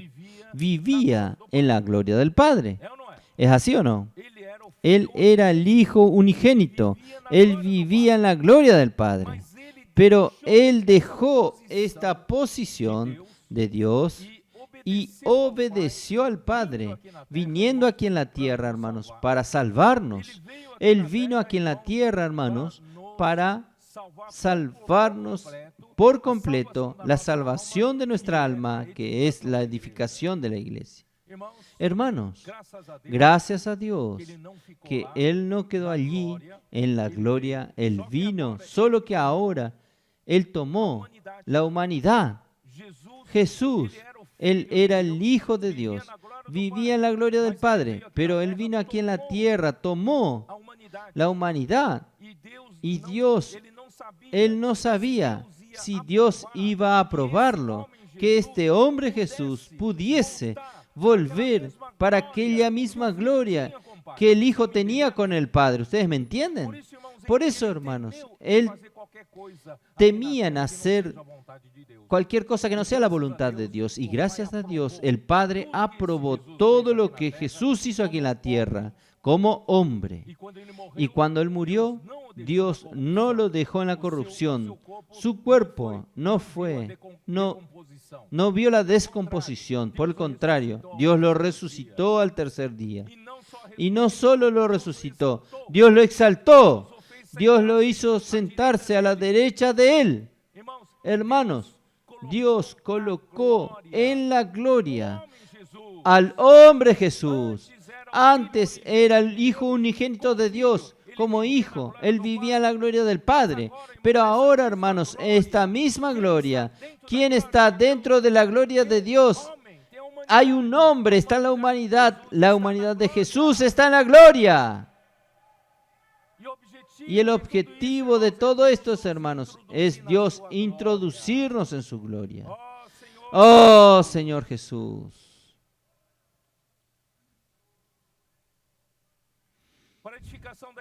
vivía en la gloria del Padre. É ou não é? ¿Es así o no? Ele era o Él filho era el Hijo unigénito. Él vivía en la gloria del Padre. mas ele Pero deixou Él dejó posição esta posición de Dios y obedeceu ao Pai, obedeció al Padre, vindo aqui na terra, viniendo aquí en la tierra, hermanos, para salvarnos. Él vino aquí en la tierra, hermanos, para salvarnos por completo, la salvación de nuestra alma, que es la edificación de la iglesia. Irmãos, Hermanos, graças a Deus gracias a Dios que ele não ficou que lá, Él no quedó allí en la gloria, Él vino, solo que ahora Él tomó la humanidad. Jesús, Él era el Hijo de Dios, vivía en la gloria del Padre, pero Él vino aquí en la tierra, tomó a humanidade. la humanidad y não- Dios, ele não sabia Él no sabía si Dios iba a aprobarlo, que este hombre Jesús pudiese volver para aquella misma gloria que el Hijo tenía con el Padre. ¿Ustedes me entienden? Por eso, hermanos, Él temía hacer cualquier cosa que no sea la voluntad de Dios. Y gracias a Dios, el Padre aprobó todo lo que Jesús hizo aquí en la tierra como hombre. Y cuando Él murió, Dios no lo dejó en la corrupción. Su cuerpo no vio la descomposición. Por el contrario, Dios lo resucitó al tercer día. Y no solo lo resucitó, Dios lo exaltó. Dios lo hizo sentarse a la derecha de Él. Hermanos, Dios colocó en la gloria al hombre Jesús. Antes era el Hijo unigénito de Dios. Como hijo, Él vivía en la gloria del Padre. Pero ahora, hermanos, esta misma gloria, ¿quién está dentro de la gloria de Dios? Hay un hombre, está en la humanidad de Jesús está en la gloria. Y el objetivo de todo esto, hermanos, es Dios introducirnos en su gloria. Oh, Señor Jesús.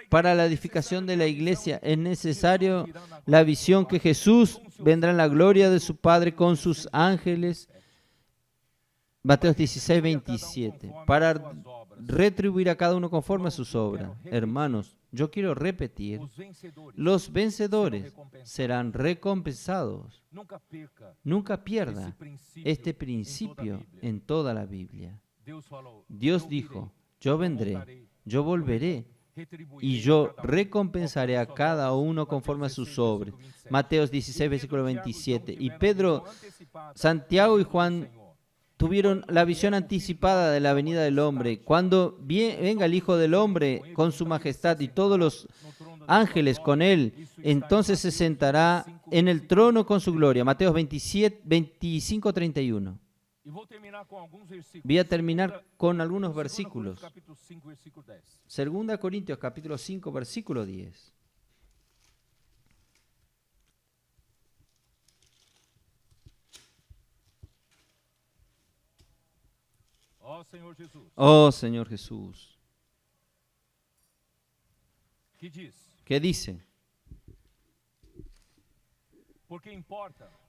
Para la edificación de la iglesia es necesario la visión que Jesús vendrá en la gloria de su Padre con sus ángeles. Mateo 16, 27. Para retribuir a cada uno conforme a sus obras. Hermanos, yo quiero repetir, los vencedores serán recompensados. Nunca pierda este principio en toda la Biblia. Dios dijo, yo vendré, yo volveré y yo recompensaré a cada uno conforme a sus obras. Mateo 16, versículo 27. Y Pedro, Santiago y Juan tuvieron la visión anticipada de la venida del hombre. Cuando venga el Hijo del Hombre con su majestad y todos los ángeles con él, entonces se sentará en el trono con su gloria. Mateo 25, 31. Voy a terminar con algunos versículos. 2 Corintios capítulo 5, versículo 10. Oh Señor Jesús. ¿Qué dice?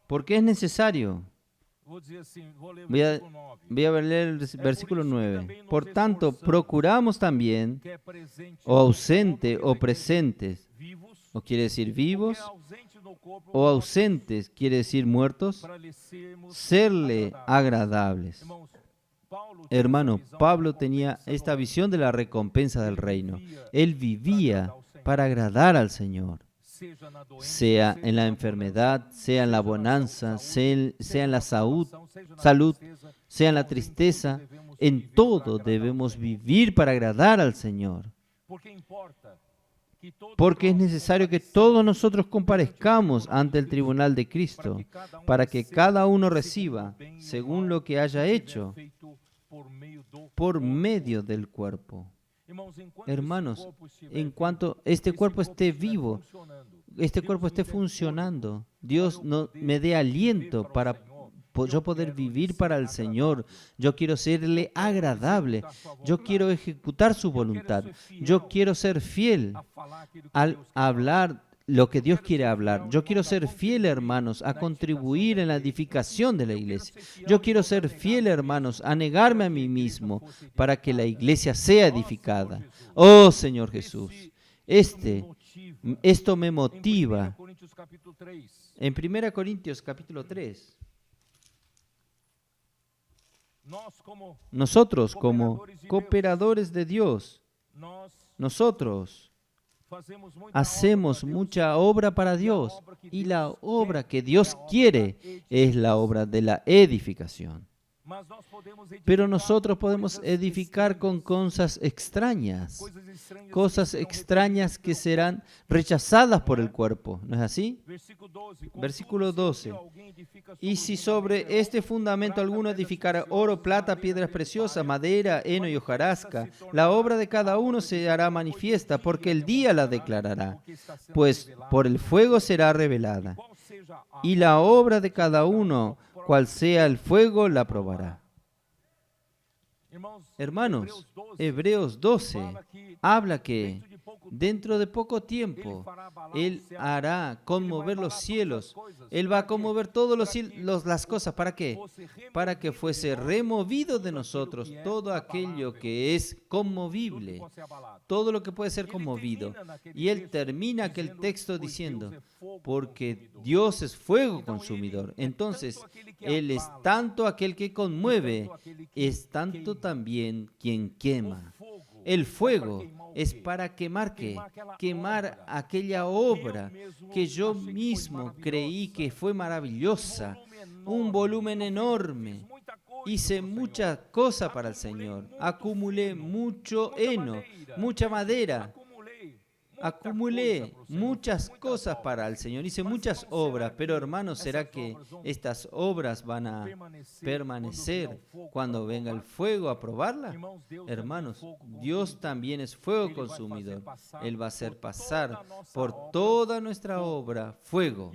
Porque es necesario. Voy a leer el versículo 9. Por tanto, procuramos también, o ausente o presentes, o quiere decir vivos, o ausentes, quiere decir muertos, serle agradables. Hermano, Pablo tenía esta visión de la recompensa del reino. Él vivía para agradar al Señor. Sea en la enfermedad, sea en la bonanza, sea en la salud, sea en la tristeza, en todo debemos vivir para agradar al Señor. Porque es necesario que todos nosotros comparezcamos ante el tribunal de Cristo, para que cada uno reciba según lo que haya hecho por medio del cuerpo. Hermanos, en cuanto este cuerpo esté vivo, este cuerpo esté funcionando, Dios me dé aliento para yo poder vivir para el Señor. Yo quiero serle agradable. Yo quiero ejecutar su voluntad. Yo quiero ser fiel al hablar lo que Dios quiere hablar. Yo quiero ser fiel, hermanos, a contribuir en la edificación de la iglesia. Yo quiero ser fiel, hermanos, a negarme a mí mismo para que la iglesia sea edificada. Oh, Señor Jesús, esto me motiva. En 1 Corintios capítulo 3, nosotros como cooperadores de Dios, nosotros hacemos mucha obra para Dios, y la obra que Dios quiere es la obra de la edificación. Pero nosotros podemos edificar con cosas extrañas que serán rechazadas por el cuerpo. ¿No es así? Versículo 12. Y si sobre este fundamento alguno edificara oro, plata, piedras preciosas, madera, heno y hojarasca, la obra de cada uno se hará manifiesta, porque el día la declarará, pues por el fuego será revelada. Y la obra de cada uno, cual sea el fuego, la probará. Hermanos, Hebreos 12 habla que dentro de poco tiempo Él hará conmover los cielos. Él va a conmover todas las cosas. ¿Para qué? Para que fuese removido de nosotros todo aquello que es conmovible, todo lo que puede ser conmovido. Y Él termina aquel texto diciendo, porque Dios es fuego consumidor. Entonces, Él es tanto aquel que conmueve, es tanto también quien quema. El fuego es para quemar ¿qué? Quemar aquella obra que yo mismo creí que fue maravillosa, un volumen enorme. Hice muchas cosas para el Señor, acumulé mucho heno, mucha madera, acumulé muchas cosas para el Señor, hice muchas obras, pero hermanos, ¿será que estas obras van a permanecer cuando venga el fuego a probarla? Hermanos, Dios también es fuego consumidor. Él va a hacer pasar por toda nuestra obra fuego,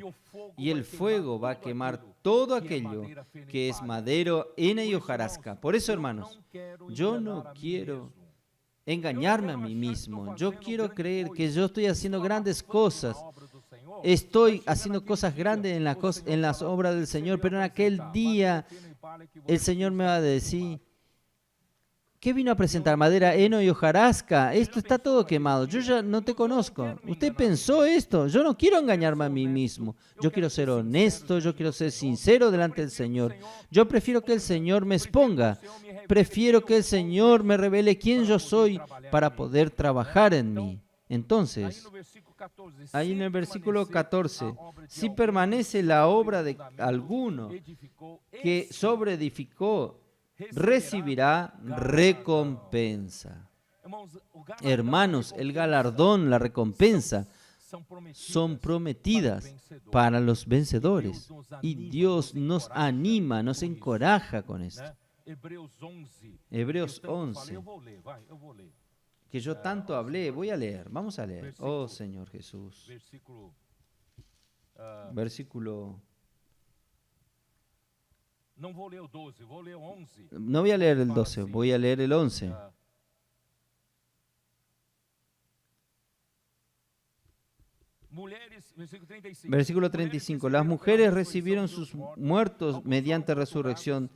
y el fuego va a quemar todo aquello que es madero, heno y hojarasca. Por eso, hermanos, yo no quiero engañarme a mí mismo. Yo quiero creer que yo estoy haciendo grandes cosas. Estoy haciendo cosas grandes en las obras del Señor, pero en aquel día el Señor me va a decir, ¿qué vino a presentar? Madera, heno y hojarasca. Esto está todo quemado. Yo ya no te conozco. ¿Usted pensó esto? Yo no quiero engañarme a mí mismo. Yo quiero ser honesto, yo quiero ser sincero delante del Señor. Yo prefiero que el Señor me exponga. Prefiero que el Señor me revele quién yo soy para poder trabajar en mí. Entonces, ahí en el versículo 14, si permanece la obra de alguno que sobreedificó, recibirá recompensa. Hermanos, el galardón, la recompensa, son prometidas para los vencedores. Y Dios nos anima, nos encoraja con esto. Hebreos 11, que yo tanto hablé, voy a leer, vamos a leer. Oh Señor Jesús. Versículo... No voy a leer el 11. No voy a leer el 12, voy a leer el 11. Versículo 35. Las mujeres recibieron sus muertos mediante resurrección,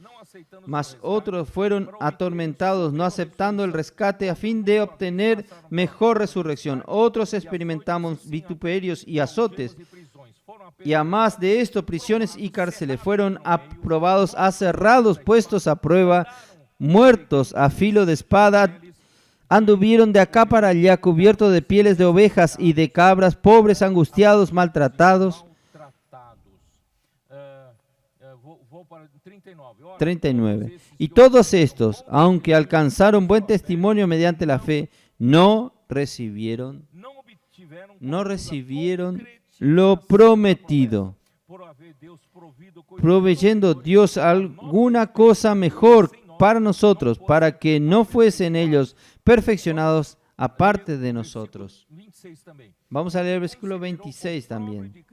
mas otros fueron atormentados, no aceptando el rescate a fin de obtener mejor resurrección. Otros experimentamos vituperios y azotes, y a más de esto, prisiones y cárceles. Fueron aprobados, aserrados, puestos a prueba, muertos a filo de espada. Anduvieron de acá para allá, cubiertos de pieles de ovejas y de cabras, pobres, angustiados, maltratados. 39. Y todos estos, aunque alcanzaron buen testimonio mediante la fe, no recibieron lo prometido, proveyendo Dios alguna cosa mejor para nosotros, para que no fuesen ellos perfeccionados aparte de nosotros. Vamos a leer el versículo 26 también.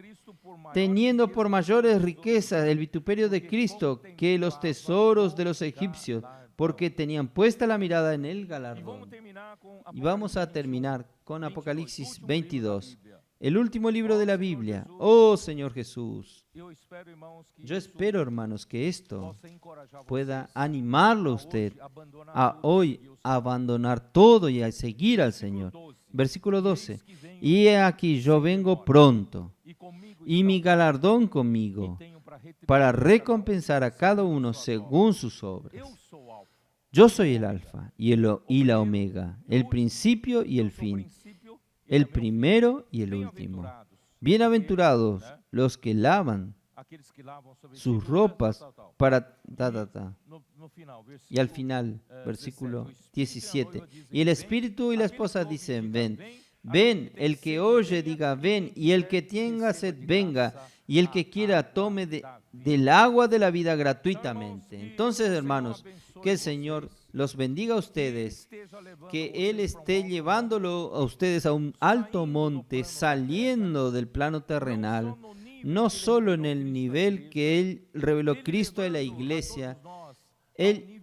Teniendo por mayores riquezas el vituperio de Cristo que los tesoros de los egipcios, porque tenían puesta la mirada en el galardón. Y vamos a terminar con Apocalipsis 22. el último libro de la Biblia. Oh Señor Jesús, Eu espero, irmãos, que yo isso espero, hermanos, que esto possa encorajar pueda vocês animarlo a a usted hoje abandonar a tudo hoy e seguir o Senhor. abandonar todo y a seguir al Señor. Versículo 12. Y he aquí yo vengo pronto, E comigo y mi está galardón o conmigo, que tenho para retribuir para a cada um recompensar a cada uno suas según obras. sus obras. Eu sou Alfa, Yo soy el Alfa y la Omega, el principio y el eu sou o fin, princípio e el também o fim. primero y el último. Bem-aventurados Bienaventurados los que lavan aqueles que lavam sobre sus si, ropas tal. para... No final, Y al final, versículo 17. Y el Espíritu y la esposa dicen, ven. Ven, el que oye diga, ven, y el que tenga sed, venga, y el que quiera tome del agua de la vida gratuitamente. Entonces, hermanos, que el Señor los bendiga a ustedes, que Él esté llevándolo a ustedes a un alto monte, saliendo del plano terrenal, no solo en el nivel que Él reveló Cristo a la iglesia, Él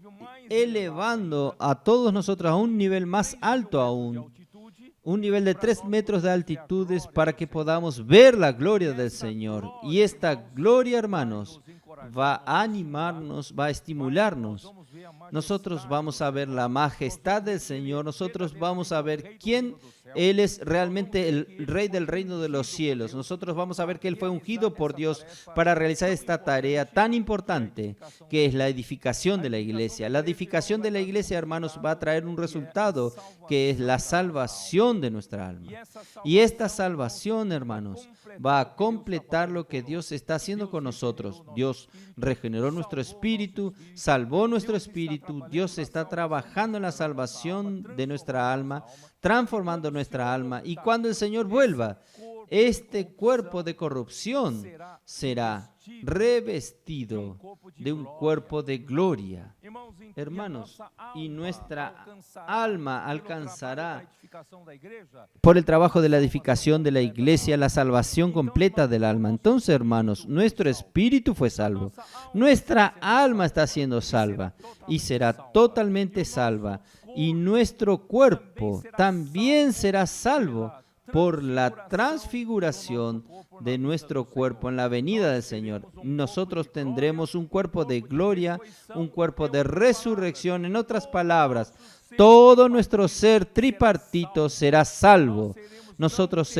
elevando a todos nosotros a un nivel más alto aún, un nivel de 3 metros de altitudes para que podamos ver la gloria del Señor. Y esta gloria, hermanos, va a animarnos, va a estimularnos. Nosotros vamos a ver la majestad del Señor, nosotros vamos a ver quién Él es realmente el Rey del reino de los cielos. Nosotros vamos a ver que Él fue ungido por Dios para realizar esta tarea tan importante que es la edificación de la iglesia. La edificación de la iglesia, hermanos, va a traer un resultado que es la salvación de nuestra alma. Y esta salvación, hermanos, va a completar lo que Dios está haciendo con nosotros. Dios regeneró nuestro espíritu, salvó nuestro espíritu. Dios está trabajando en la salvación de nuestra alma, transformando nuestra alma. Y cuando el Señor vuelva, este cuerpo de corrupción será revestido de un cuerpo de gloria. Hermanos, y nuestra alma alcanzará, por el trabajo de la edificación de la iglesia, la salvación completa del alma. Entonces, hermanos, nuestro espíritu fue salvo. Nuestra alma está siendo salva y será totalmente salva. Y nuestro cuerpo también será salvo por la transfiguración de nuestro cuerpo en la venida del Señor. Nosotros tendremos un cuerpo de gloria, un cuerpo de resurrección. En otras palabras, todo nuestro ser tripartito será salvo. Nosotros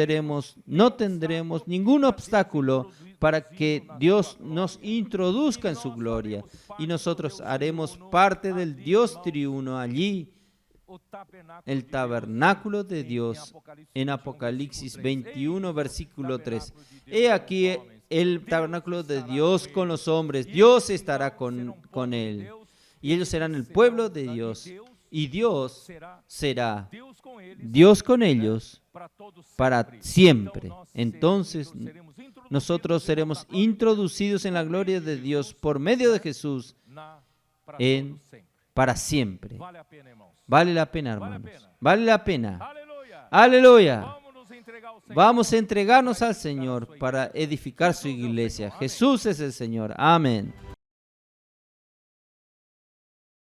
no tendremos ningún obstáculo para que Dios nos introduzca en su gloria. Y nosotros haremos parte del Dios triuno allí, el tabernáculo de Dios, en Apocalipsis 21, versículo 3. He aquí el tabernáculo de Dios con los hombres. Dios estará con él. Y ellos serán el pueblo de Dios. Y Dios será Dios con ellos para siempre. Entonces, nosotros seremos introducidos en la gloria de Dios por medio de Jesús para siempre. Vale la pena, hermanos. Vale la pena. Aleluya. Vamos a entregarnos al Señor para edificar su iglesia. Jesús es el Señor. Amén.